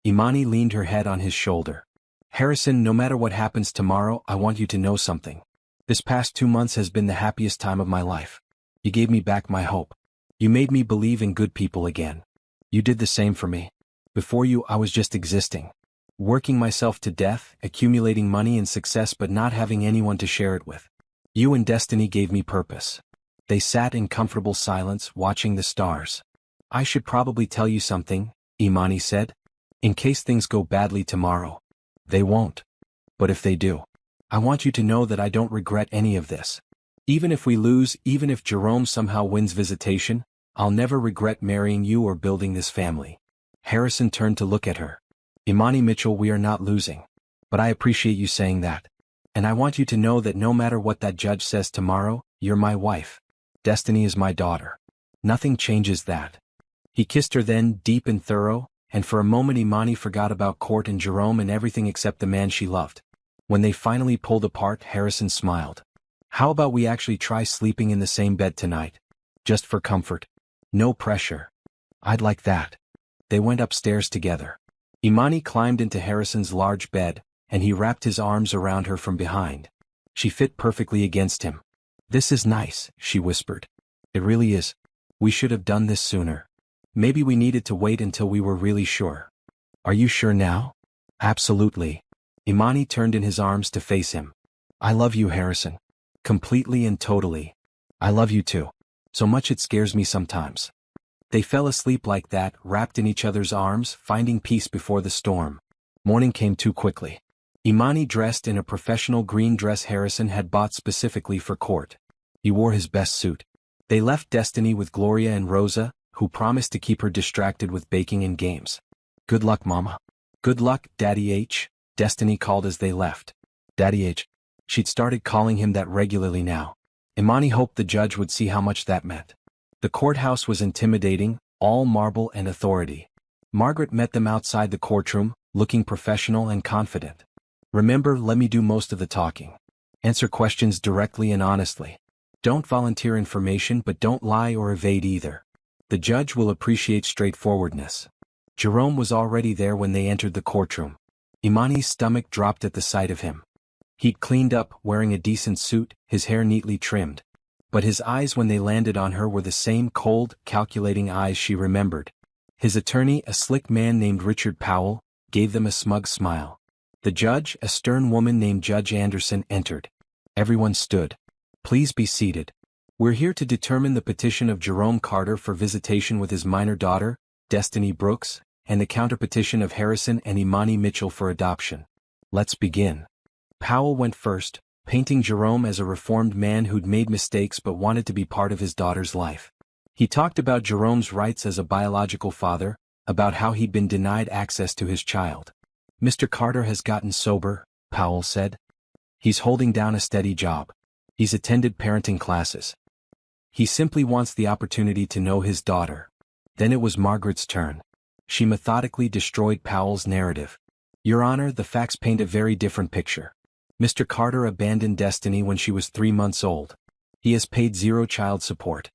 Imani leaned her head on his shoulder. Harrison, no matter what happens tomorrow, I want you to know something. This past 2 months has been the happiest time of my life. You gave me back my hope. You made me believe in good people again. You did the same for me. Before you, I was just existing. Working myself to death, accumulating money and success but not having anyone to share it with. You and Destiny gave me purpose. They sat in comfortable silence, watching the stars. I should probably tell you something, Imani said. In case things go badly tomorrow. They won't. But if they do, I want you to know that I don't regret any of this. Even if we lose, even if Jerome somehow wins visitation, I'll never regret marrying you or building this family. Harrison turned to look at her. Imani Mitchell, we are not losing. But I appreciate you saying that. And I want you to know that no matter what that judge says tomorrow, you're my wife. Destiny is my daughter. Nothing changes that. He kissed her then, deep and thorough, and for a moment Imani forgot about court and Jerome and everything except the man she loved. When they finally pulled apart, Harrison smiled. How about we actually try sleeping in the same bed tonight? Just for comfort. No pressure. I'd like that. They went upstairs together. Imani climbed into Harrison's large bed, and he wrapped his arms around her from behind. She fit perfectly against him. This is nice, she whispered. It really is. We should have done this sooner. Maybe we needed to wait until we were really sure. Are you sure now? Absolutely. Imani turned in his arms to face him. I love you, Harrison. Completely and totally. I love you too. So much it scares me sometimes. They fell asleep like that, wrapped in each other's arms, finding peace before the storm. Morning came too quickly. Imani dressed in a professional green dress Harrison had bought specifically for court. He wore his best suit. They left Destiny with Gloria and Rosa, who promised to keep her distracted with baking and games. Good luck, Mama. Good luck, Daddy H, Destiny called as they left. Daddy H. She'd started calling him that regularly now. Imani hoped the judge would see how much that meant. The courthouse was intimidating, all marble and authority. Margaret met them outside the courtroom, looking professional and confident. Remember, let me do most of the talking. Answer questions directly and honestly. Don't volunteer information but don't lie or evade either. The judge will appreciate straightforwardness. Jerome was already there when they entered the courtroom. Imani's stomach dropped at the sight of him. He'd cleaned up, wearing a decent suit, his hair neatly trimmed. But his eyes when they landed on her were the same cold, calculating eyes she remembered. His attorney, a slick man named Richard Powell, gave them a smug smile. The judge, a stern woman named Judge Anderson, entered. Everyone stood. Please be seated. We're here to determine the petition of Jerome Carter for visitation with his minor daughter, Destiny Brooks, and the counterpetition of Harrison and Imani Mitchell for adoption. Let's begin. Powell went first, painting Jerome as a reformed man who'd made mistakes but wanted to be part of his daughter's life. He talked about Jerome's rights as a biological father, about how he'd been denied access to his child. "Mr. Carter has gotten sober," Powell said. "He's holding down a steady job. He's attended parenting classes. He simply wants the opportunity to know his daughter." Then it was Margaret's turn. She methodically destroyed Powell's narrative. "Your Honor, the facts paint a very different picture. Mr. Carter abandoned Destiny when she was 3 months old. He has paid zero child support.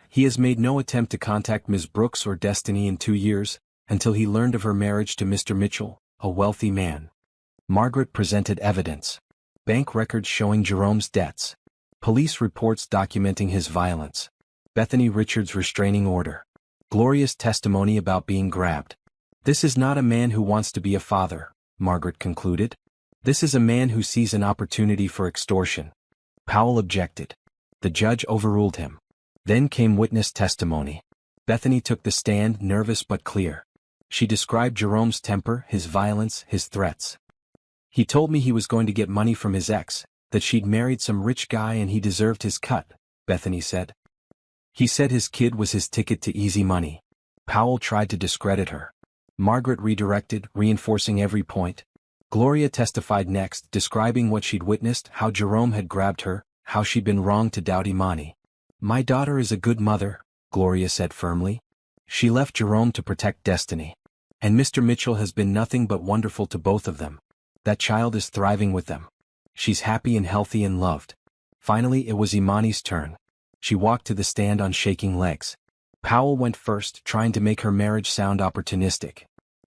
He has made no attempt to contact Ms. Brooks or Destiny in 2 years, until he learned of her marriage to Mr. Mitchell, a wealthy man." Margaret presented evidence. Bank records showing Jerome's debts. Police reports documenting his violence. Bethany Richards' restraining order. Gloria's testimony about being grabbed. "This is not a man who wants to be a father," Margaret concluded. "This is a man who sees an opportunity for extortion." Powell objected. The judge overruled him. Then came witness testimony. Bethany took the stand, nervous but clear. She described Jerome's temper, his violence, his threats. "He told me he was going to get money from his ex, that she'd married some rich guy and he deserved his cut," Bethany said. "He said his kid was his ticket to easy money." Powell tried to discredit her. Margaret redirected, reinforcing every point. Gloria testified next, describing what she'd witnessed, how Jerome had grabbed her, how she'd been wrong to doubt Imani. "My daughter is a good mother," Gloria said firmly. "She left Jerome to protect Destiny. And Mr. Mitchell has been nothing but wonderful to both of them. That child is thriving with them. She's happy and healthy and loved." Finally it was Imani's turn. She walked to the stand on shaking legs. Powell went first, trying to make her marriage sound opportunistic.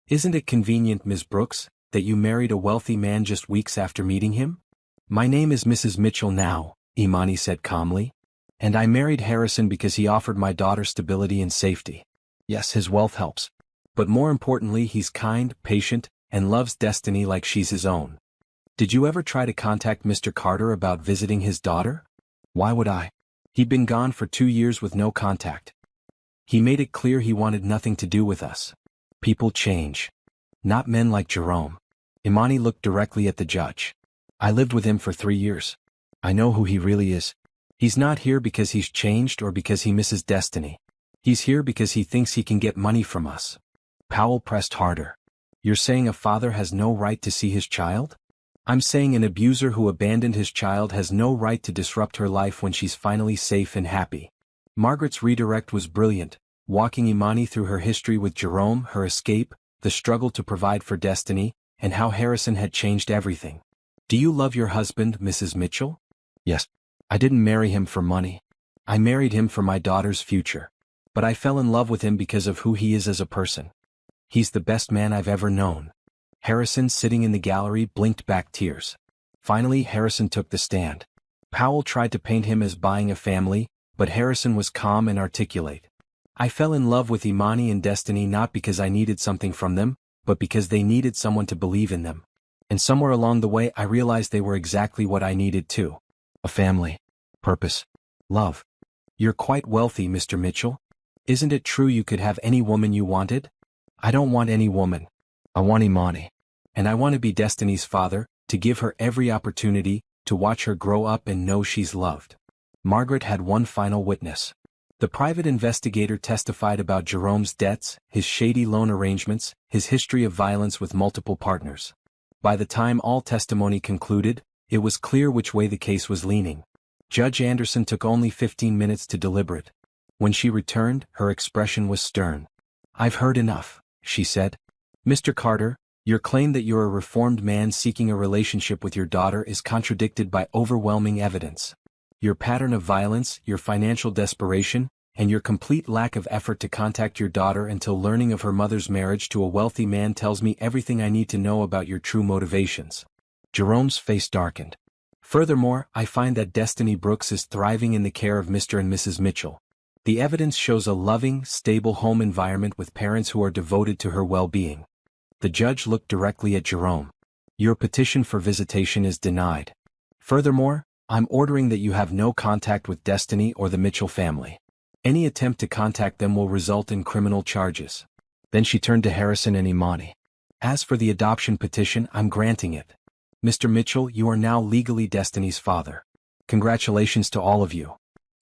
"Isn't it convenient, Ms. Brooks, that you married a wealthy man just weeks after meeting him?" "My name is Mrs. Mitchell now," Imani said calmly. "And I married Harrison because he offered my daughter stability and safety. Yes, his wealth helps. But more importantly, he's kind, patient, and loves Destiny like she's his own." "Did you ever try to contact Mr. Carter about visiting his daughter?" "Why would I? He'd been gone for 2 years with no contact. He made it clear he wanted nothing to do with us. People change. Not men like Jerome." Imani looked directly at the judge. "I lived with him for 3 years. I know who he really is. He's not here because he's changed or because he misses Destiny. He's here because he thinks he can get money from us." Powell pressed harder. "You're saying a father has no right to see his child?" "I'm saying an abuser who abandoned his child has no right to disrupt her life when she's finally safe and happy." Margaret's redirect was brilliant, walking Imani through her history with Jerome, her escape, the struggle to provide for Destiny, and how Harrison had changed everything. "Do you love your husband, Mrs. Mitchell?" "Yes. I didn't marry him for money. I married him for my daughter's future. But I fell in love with him because of who he is as a person. He's the best man I've ever known." Harrison, sitting in the gallery, blinked back tears. Finally Harrison took the stand. Powell tried to paint him as buying a family, but Harrison was calm and articulate. "I fell in love with Imani and Destiny not because I needed something from them, but because they needed someone to believe in them. And somewhere along the way I realized they were exactly what I needed too. A family. Purpose. Love. You're quite wealthy, Mr. Mitchell. Isn't it true you could have any woman you wanted?" "I don't want any woman. I want Imani. And I want to be Destiny's father, to give her every opportunity, to watch her grow up and know she's loved." Margaret had one final witness. The private investigator testified about Jerome's debts, his shady loan arrangements, his history of violence with multiple partners. By the time all testimony concluded, it was clear which way the case was leaning. Judge Anderson took only 15 minutes to deliberate. When she returned, her expression was stern. "I've heard enough," she said. "Mr. Carter, your claim that you're a reformed man seeking a relationship with your daughter is contradicted by overwhelming evidence. Your pattern of violence, your financial desperation, and your complete lack of effort to contact your daughter until learning of her mother's marriage to a wealthy man tells me everything I need to know about your true motivations." Jerome's face darkened. "Furthermore, I find that Destiny Brooks is thriving in the care of Mr. and Mrs. Mitchell. The evidence shows a loving, stable home environment with parents who are devoted to her well-being." The judge looked directly at Jerome. "Your petition for visitation is denied. Furthermore, I'm ordering that you have no contact with Destiny or the Mitchell family. Any attempt to contact them will result in criminal charges." Then she turned to Harrison and Imani. "As for the adoption petition, I'm granting it. Mr. Mitchell, you are now legally Destiny's father. Congratulations to all of you.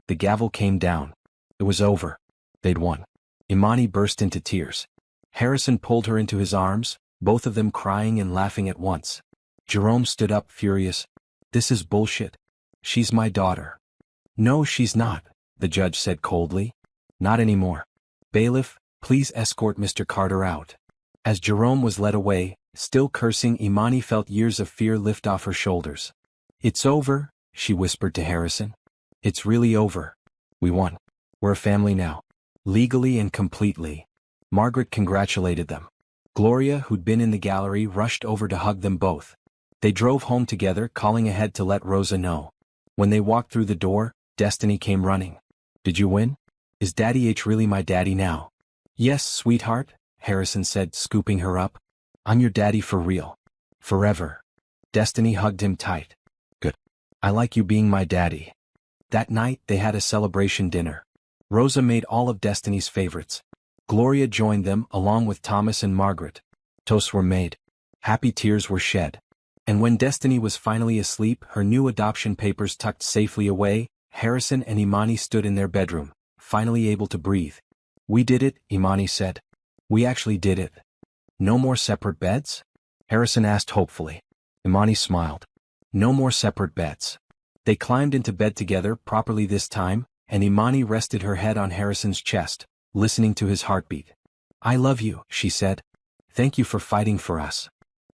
The gavel came down. It was over. They'd won. Imani burst into tears. Harrison pulled her into his arms, both of them crying and laughing at once. Jerome stood up furious. This is bullshit. She's my daughter. No, she's not, the judge said coldly. Not anymore. Bailiff, please escort Mr. Carter out. As Jerome was led away, still cursing, Imani felt years of fear lift off her shoulders. It's over, she whispered to Harrison. It's really over. We won. We're a family now. Legally and completely. Margaret congratulated them. Gloria, who'd been in the gallery, rushed over to hug them both. They drove home together, calling ahead to let Rosa know. When they walked through the door, Destiny came running. Did you win? Is Daddy H really my daddy now? Yes, sweetheart, Harrison said, scooping her up. I'm your daddy for real. Forever. Destiny hugged him tight. Good. I like you being my daddy. That night, they had a celebration dinner. Rosa made all of Destiny's favorites. Gloria joined them, along with Thomas and Margaret. Toasts were made. Happy tears were shed. And when Destiny was finally asleep, her new adoption papers tucked safely away, Harrison and Imani stood in their bedroom, finally able to breathe. We did it, Imani said. We actually did it. No more separate beds? Harrison asked hopefully. Imani smiled. No more separate beds. They climbed into bed together properly this time, and Imani rested her head on Harrison's chest, listening to his heartbeat. I love you, she said. Thank you for fighting for us.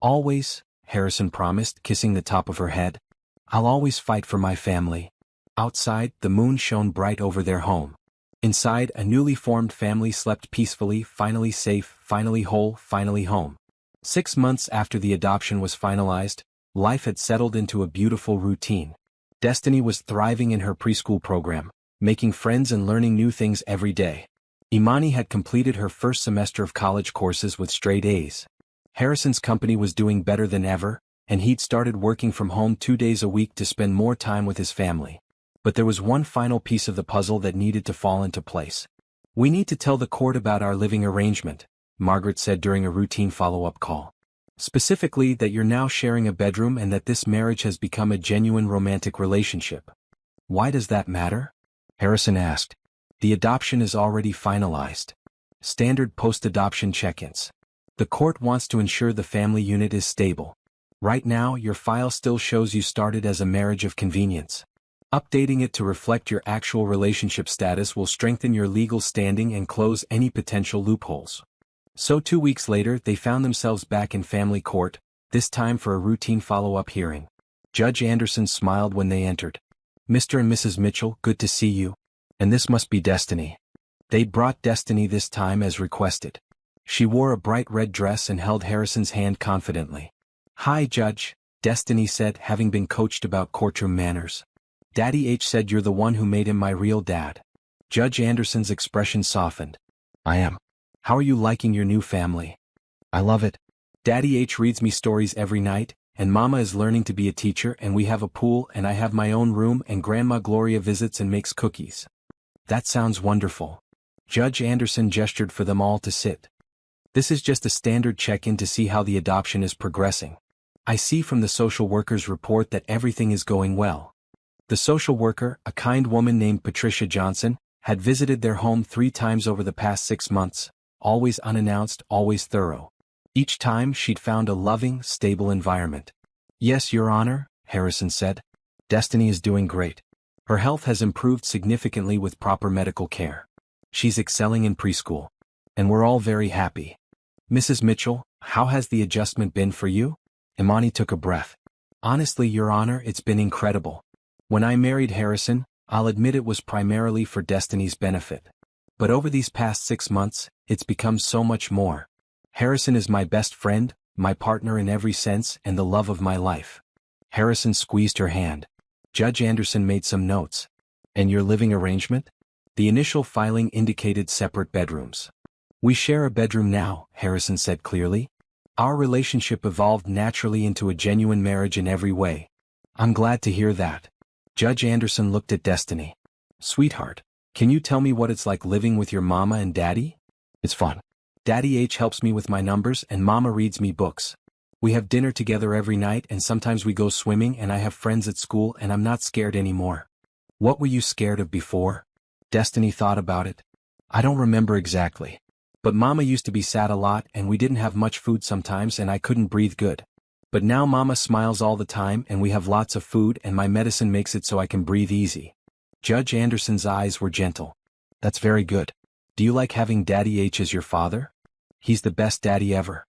Always, Harrison promised, kissing the top of her head. I'll always fight for my family. Outside, the moon shone bright over their home. Inside, a newly formed family slept peacefully, finally safe, finally whole, finally home. 6 months after the adoption was finalized, life had settled into a beautiful routine. Destiny was thriving in her preschool program, making friends and learning new things every day. Imani had completed her first semester of college courses with straight A's. Harrison's company was doing better than ever, and he'd started working from home 2 days a week to spend more time with his family. But there was one final piece of the puzzle that needed to fall into place. We need to tell the court about our living arrangement, Margaret said during a routine follow-up call. Specifically that you're now sharing a bedroom and that this marriage has become a genuine romantic relationship. Why does that matter? Harrison asked. The adoption is already finalized. Standard post-adoption check-ins. The court wants to ensure the family unit is stable. Right now, your file still shows you started as a marriage of convenience. Updating it to reflect your actual relationship status will strengthen your legal standing and close any potential loopholes. So 2 weeks later, they found themselves back in family court, this time for a routine follow-up hearing. Judge Anderson smiled when they entered. Mr. and Mrs. Mitchell, good to see you. And this must be Destiny. They brought Destiny this time as requested. She wore a bright red dress and held Harrison's hand confidently. Hi, Judge, Destiny said, having been coached about courtroom manners. Daddy H said you're the one who made him my real dad. Judge Anderson's expression softened. I am. How are you liking your new family? I love it. Daddy H reads me stories every night, and Mama is learning to be a teacher, and we have a pool, and I have my own room, and Grandma Gloria visits and makes cookies. That sounds wonderful. Judge Anderson gestured for them all to sit. This is just a standard check-in to see how the adoption is progressing. I see from the social worker's report that everything is going well. The social worker, a kind woman named Patricia Johnson, had visited their home 3 times over the past 6 months, always unannounced, always thorough. Each time she'd found a loving, stable environment. Yes, Your Honor, Harrison said. Destiny is doing great. Her health has improved significantly with proper medical care. She's excelling in preschool. And we're all very happy. Mrs. Mitchell, how has the adjustment been for you? Imani took a breath. Honestly, Your Honor, it's been incredible. When I married Harrison, I'll admit it was primarily for Destiny's benefit. But over these past 6 months, it's become so much more. Harrison is my best friend, my partner in every sense, and the love of my life. Harrison squeezed her hand. Judge Anderson made some notes. And your living arrangement? The initial filing indicated separate bedrooms. We share a bedroom now, Harrison said clearly. Our relationship evolved naturally into a genuine marriage in every way. I'm glad to hear that. Judge Anderson looked at Destiny. Sweetheart, can you tell me what it's like living with your mama and daddy? It's fun. Daddy H helps me with my numbers and Mama reads me books. We have dinner together every night and sometimes we go swimming and I have friends at school and I'm not scared anymore. What were you scared of before? Destiny thought about it. I don't remember exactly. But Mama used to be sad a lot and we didn't have much food sometimes and I couldn't breathe good. But now Mama smiles all the time and we have lots of food and my medicine makes it so I can breathe easy. Judge Anderson's eyes were gentle. That's very good. Do you like having Daddy H as your father? He's the best daddy ever.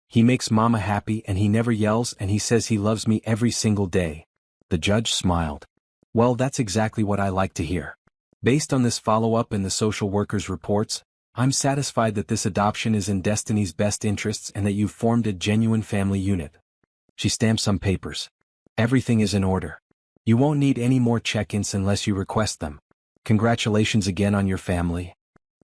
He makes Mama happy and he never yells and he says he loves me every single day. The judge smiled. Well, that's exactly what I like to hear. Based on this follow-up in the social worker's reports, I'm satisfied that this adoption is in Destiny's best interests and that you've formed a genuine family unit. She stamped some papers. Everything is in order. You won't need any more check-ins unless you request them. Congratulations again on your family.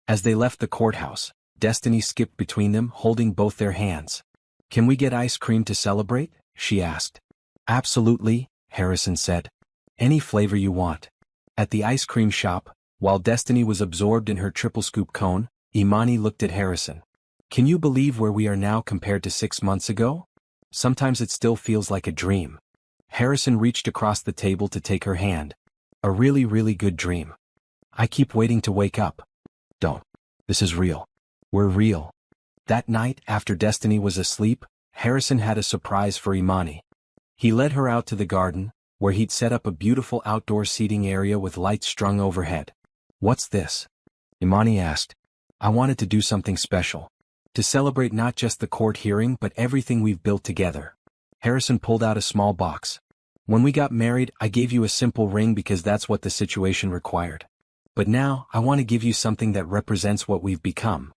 As they left the courthouse, Destiny skipped between them, holding both their hands. Can we get ice cream to celebrate? She asked. Absolutely, Harrison said. Any flavor you want. At the ice cream shop, while Destiny was absorbed in her triple scoop cone, Imani looked at Harrison. Can you believe where we are now compared to 6 months ago? Sometimes it still feels like a dream. Harrison reached across the table to take her hand. A really, really good dream. I keep waiting to wake up. Don't. This is real. We're real. That night, after Destiny was asleep, Harrison had a surprise for Imani. He led her out to the garden, where he'd set up a beautiful outdoor seating area with lights strung overhead. What's this? Imani asked. I wanted to do something special. To celebrate not just the court hearing but everything we've built together. Harrison pulled out a small box. When we got married, I gave you a simple ring because that's what the situation required. But now, I want to give you something that represents what we've become.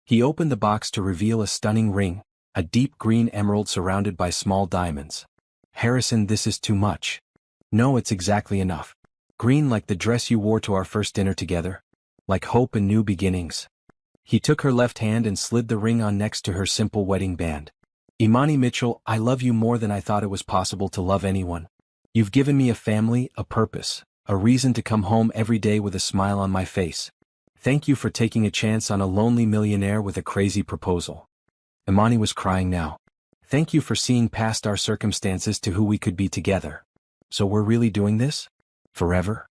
He opened the box to reveal a stunning ring, a deep green emerald surrounded by small diamonds. Harrison, this is too much. No, it's exactly enough. Green like the dress you wore to our first dinner together. Like hope and new beginnings. He took her left hand and slid the ring on next to her simple wedding band. Imani Mitchell, I love you more than I thought it was possible to love anyone. You've given me a family, a purpose, a reason to come home every day with a smile on my face. Thank you for taking a chance on a lonely millionaire with a crazy proposal. Imani was crying now. Thank you for seeing past our circumstances to who we could be together. So we're really doing this? Forever?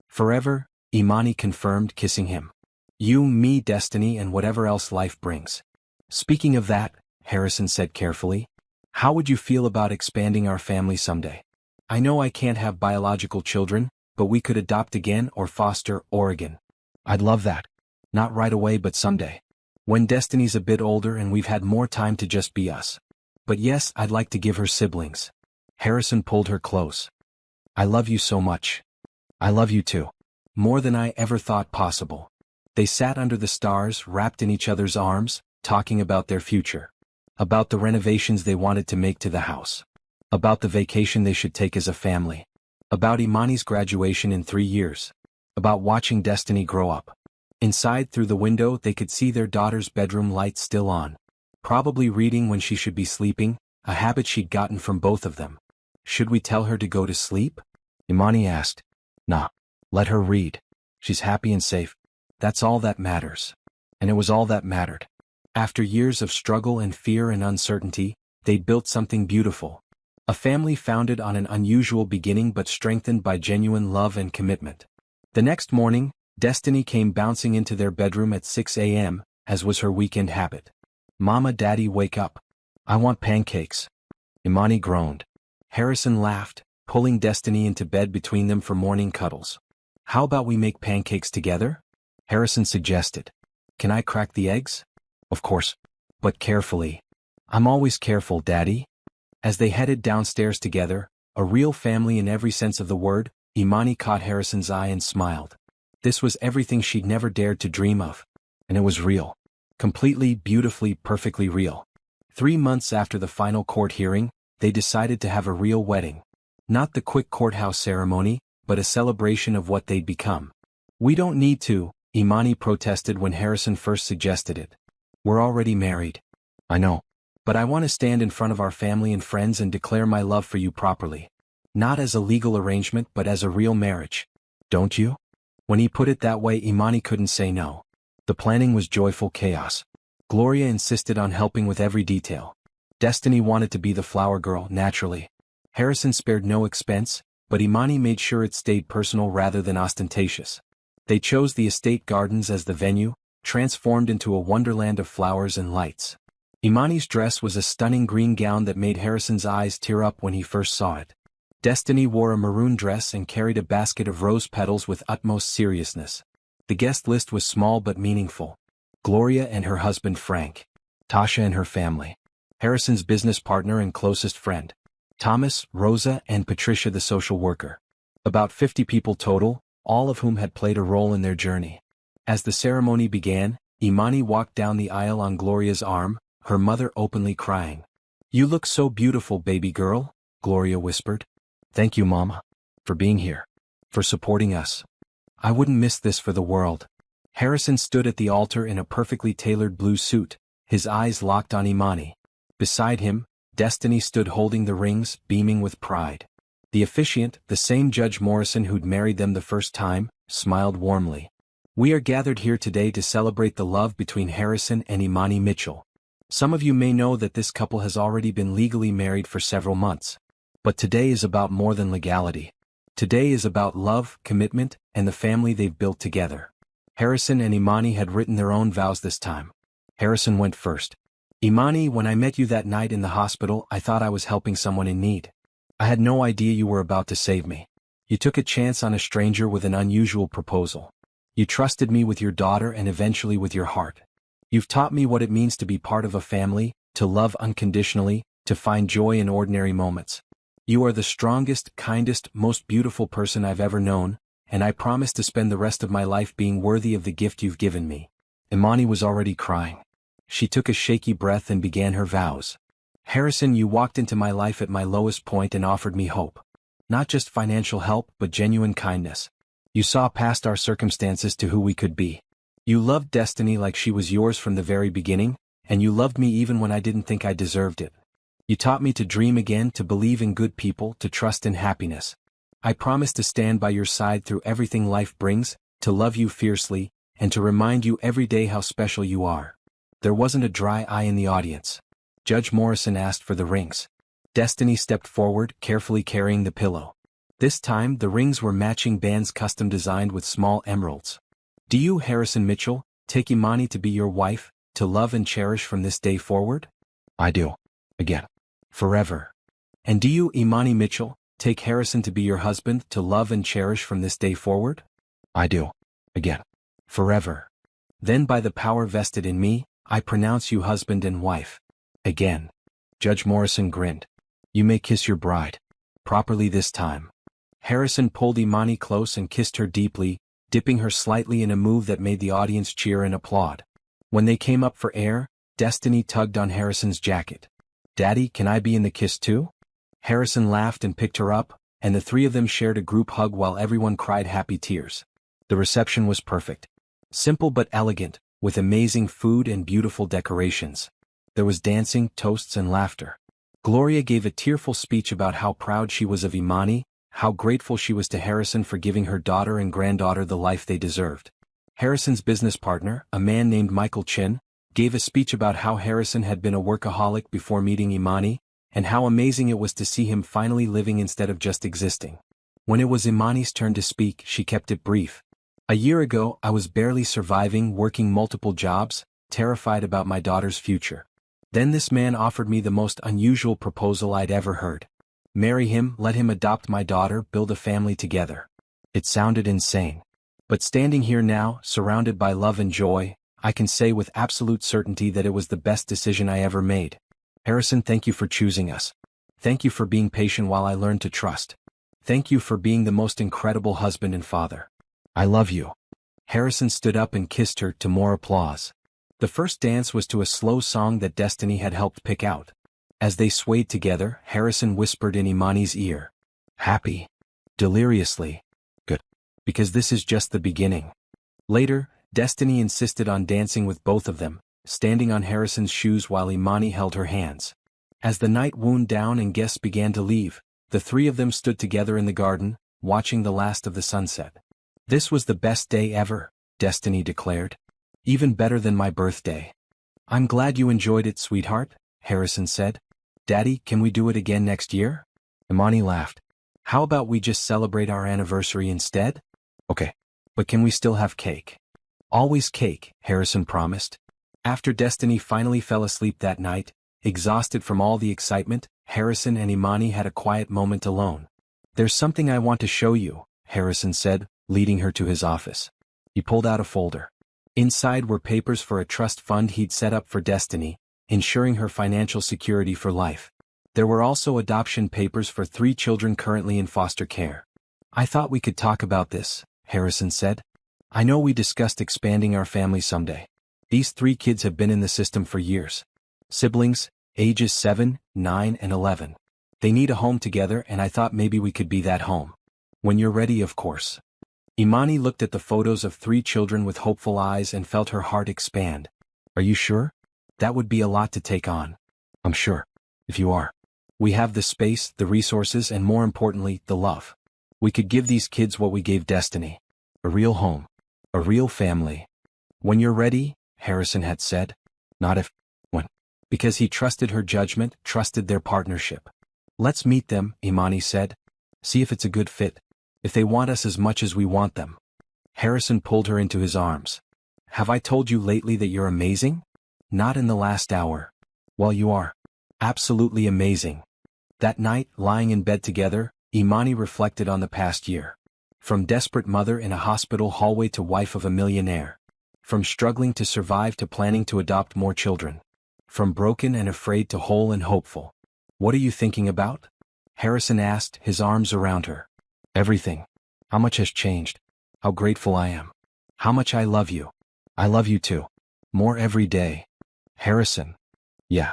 Forever, Imani confirmed, kissing him. You, me, Destiny, and whatever else life brings. Speaking of that, Harrison said carefully, how would you feel about expanding our family someday? I know I can't have biological children, but we could adopt again or foster Oregon. I'd love that. Not right away but someday. When Destiny's a bit older and we've had more time to just be us. But yes, I'd like to give her siblings. Harrison pulled her close. I love you so much. I love you too. More than I ever thought possible. They sat under the stars, wrapped in each other's arms, talking about their future. About the renovations they wanted to make to the house. About the vacation they should take as a family. About Imani's graduation in 3 years. About watching Destiny grow up. Inside, through the window, they could see their daughter's bedroom lights still on. Probably reading when she should be sleeping, a habit she'd gotten from both of them. Should we tell her to go to sleep? Imani asked. Nah. Let her read. She's happy and safe. That's all that matters. And it was all that mattered. After years of struggle and fear and uncertainty, they'd built something beautiful. A family founded on an unusual beginning but strengthened by genuine love and commitment. The next morning, Destiny came bouncing into their bedroom at 6 a.m., as was her weekend habit. Mama, Daddy, wake up. I want pancakes. Imani groaned. Harrison laughed, pulling Destiny into bed between them for morning cuddles. How about we make pancakes together? Harrison suggested. Can I crack the eggs? Of course. But carefully. I'm always careful, Daddy. As they headed downstairs together, a real family in every sense of the word, Imani caught Harrison's eye and smiled. This was everything she'd never dared to dream of. And it was real. Completely, beautifully, perfectly real. 3 months after the final court hearing, they decided to have a real wedding. Not the quick courthouse ceremony, but a celebration of what they'd become. We don't need to, Imani protested when Harrison first suggested it. We're already married. I know. But I want to stand in front of our family and friends and declare my love for you properly. Not as a legal arrangement but as a real marriage. Don't you? When he put it that way, Imani couldn't say no. The planning was joyful chaos. Gloria insisted on helping with every detail. Destiny wanted to be the flower girl, naturally. Harrison spared no expense, but Imani made sure it stayed personal rather than ostentatious. They chose the estate gardens as the venue, transformed into a wonderland of flowers and lights. Imani's dress was a stunning green gown that made Harrison's eyes tear up when he first saw it. Destiny wore a maroon dress and carried a basket of rose petals with utmost seriousness. The guest list was small but meaningful. Gloria and her husband Frank. Tasha and her family. Harrison's business partner and closest friend. Thomas, Rosa, and Patricia the social worker. About 50 people total, all of whom had played a role in their journey. As the ceremony began, Imani walked down the aisle on Gloria's arm, her mother openly crying. "You look so beautiful, baby girl," Gloria whispered. "Thank you, Mama. For being here. For supporting us. I wouldn't miss this for the world." Harrison stood at the altar in a perfectly tailored blue suit, his eyes locked on Imani. Beside him, Destiny stood holding the rings, beaming with pride. The officiant, the same Judge Morrison who'd married them the first time, smiled warmly. "We are gathered here today to celebrate the love between Harrison and Imani Mitchell. Some of you may know that this couple has already been legally married for several months. But today is about more than legality. Today is about love, commitment, and the family they've built together." Harrison and Imani had written their own vows this time. Harrison went first. "Imani, when I met you that night in the hospital, I thought I was helping someone in need. I had no idea you were about to save me. You took a chance on a stranger with an unusual proposal. You trusted me with your daughter and eventually with your heart. You've taught me what it means to be part of a family, to love unconditionally, to find joy in ordinary moments. You are the strongest, kindest, most beautiful person I've ever known, and I promise to spend the rest of my life being worthy of the gift you've given me." Imani was already crying. She took a shaky breath and began her vows. "Harrison, you walked into my life at my lowest point and offered me hope. Not just financial help, but genuine kindness. You saw past our circumstances to who we could be. You loved Destiny like she was yours from the very beginning, and you loved me even when I didn't think I deserved it. You taught me to dream again, to believe in good people, to trust in happiness. I promise to stand by your side through everything life brings, to love you fiercely, and to remind you every day how special you are." There wasn't a dry eye in the audience. Judge Morrison asked for the rings. Destiny stepped forward, carefully carrying the pillow. This time, the rings were matching bands custom designed with small emeralds. "Do you, Harrison Mitchell, take Imani to be your wife, to love and cherish from this day forward?" "I do. Again. Forever." "And do you, Imani Mitchell, take Harrison to be your husband, to love and cherish from this day forward?" "I do. Again. Forever." "Then by the power vested in me, I pronounce you husband and wife." Again. Judge Morrison grinned. "You may kiss your bride. Properly this time." Harrison pulled Imani close and kissed her deeply, dipping her slightly in a move that made the audience cheer and applaud. When they came up for air, Destiny tugged on Harrison's jacket. "Daddy, can I be in the kiss too?" Harrison laughed and picked her up, and the three of them shared a group hug while everyone cried happy tears. The reception was perfect. Simple but elegant, with amazing food and beautiful decorations. There was dancing, toasts, and laughter. Gloria gave a tearful speech about how proud she was of Imani, how grateful she was to Harrison for giving her daughter and granddaughter the life they deserved. Harrison's business partner, a man named Michael Chin, gave a speech about how Harrison had been a workaholic before meeting Imani, and how amazing it was to see him finally living instead of just existing. When it was Imani's turn to speak, she kept it brief. "A year ago, I was barely surviving, working multiple jobs, terrified about my daughter's future. Then this man offered me the most unusual proposal I'd ever heard. Marry him, let him adopt my daughter, build a family together." It sounded insane. But standing here now, surrounded by love and joy, I can say with absolute certainty that it was the best decision I ever made. Harrison, thank you for choosing us. Thank you for being patient while I learned to trust. Thank you for being the most incredible husband and father. I love you. Harrison stood up and kissed her to more applause. The first dance was to a slow song that Destiny had helped pick out. As they swayed together, Harrison whispered in Imani's ear. "Happy. Deliriously. Good. Because this is just the beginning." Later, Destiny insisted on dancing with both of them, standing on Harrison's shoes while Imani held her hands. As the night wound down and guests began to leave, the three of them stood together in the garden, watching the last of the sunset. "This was the best day ever," Destiny declared. "Even better than my birthday." "I'm glad you enjoyed it, sweetheart," Harrison said. Daddy, can we do it again next year? Imani laughed. How about we just celebrate our anniversary instead? Okay. But can we still have cake? Always cake, Harrison promised. After Destiny finally fell asleep that night, exhausted from all the excitement, Harrison and Imani had a quiet moment alone. There's something I want to show you, Harrison said, leading her to his office. He pulled out a folder. Inside were papers for a trust fund he'd set up for Destiny, ensuring her financial security for life. There were also adoption papers for 3 children currently in foster care. I thought we could talk about this, Harrison said. I know we discussed expanding our family someday. These 3 kids have been in the system for years. Siblings, ages 7, 9, and 11. They need a home together, and I thought maybe we could be that home. When you're ready, of course. Imani looked at the photos of 3 children with hopeful eyes and felt her heart expand. Are you sure? That would be a lot to take on. I'm sure. If you are. We have the space, the resources, and more importantly, the love. We could give these kids what we gave Destiny. A real home. A real family. When you're ready, Harrison had said. Not if. When. Because he trusted her judgment, trusted their partnership. Let's meet them, Imani said. See if it's a good fit. If they want us as much as we want them. Harrison pulled her into his arms. Have I told you lately that you're amazing? Not in the last hour. Well, you are. Absolutely amazing. That night, lying in bed together, Imani reflected on the past year. From desperate mother in a hospital hallway to wife of a millionaire. From struggling to survive to planning to adopt more children. From broken and afraid to whole and hopeful. What are you thinking about? Harrison asked, his arms around her. Everything. How much has changed. How grateful I am. How much I love you. I love you too. More every day. Harrison. Yeah.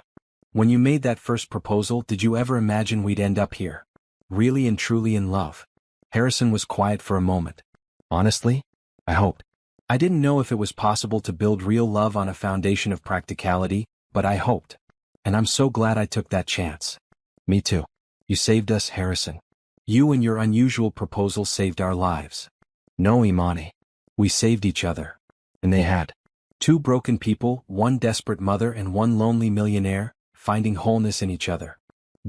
When you made that first proposal, did you ever imagine we'd end up here? Really and truly in love? Harrison was quiet for a moment. Honestly? I hoped. I didn't know if it was possible to build real love on a foundation of practicality, but I hoped. And I'm so glad I took that chance. Me too. You saved us, Harrison. You and your unusual proposal saved our lives. No, Imani. We saved each other. And they had. 2 broken people, 1 desperate mother and 1 lonely millionaire, finding wholeness in each other.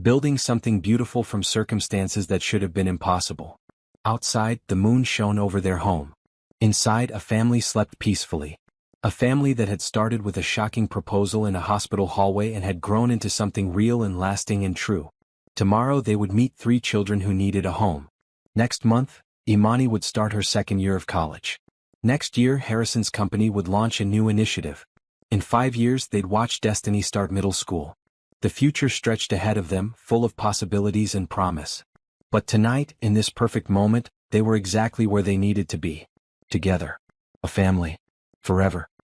Building something beautiful from circumstances that should have been impossible. Outside, the moon shone over their home. Inside, a family slept peacefully. A family that had started with a shocking proposal in a hospital hallway and had grown into something real and lasting and true. Tomorrow they would meet 3 children who needed a home. Next month, Imani would start her 2nd year of college. Next year, Harrison's company would launch a new initiative. In 5 years, they'd watch Destiny start middle school. The future stretched ahead of them, full of possibilities and promise. But tonight, in this perfect moment, they were exactly where they needed to be. Together. A family. Forever.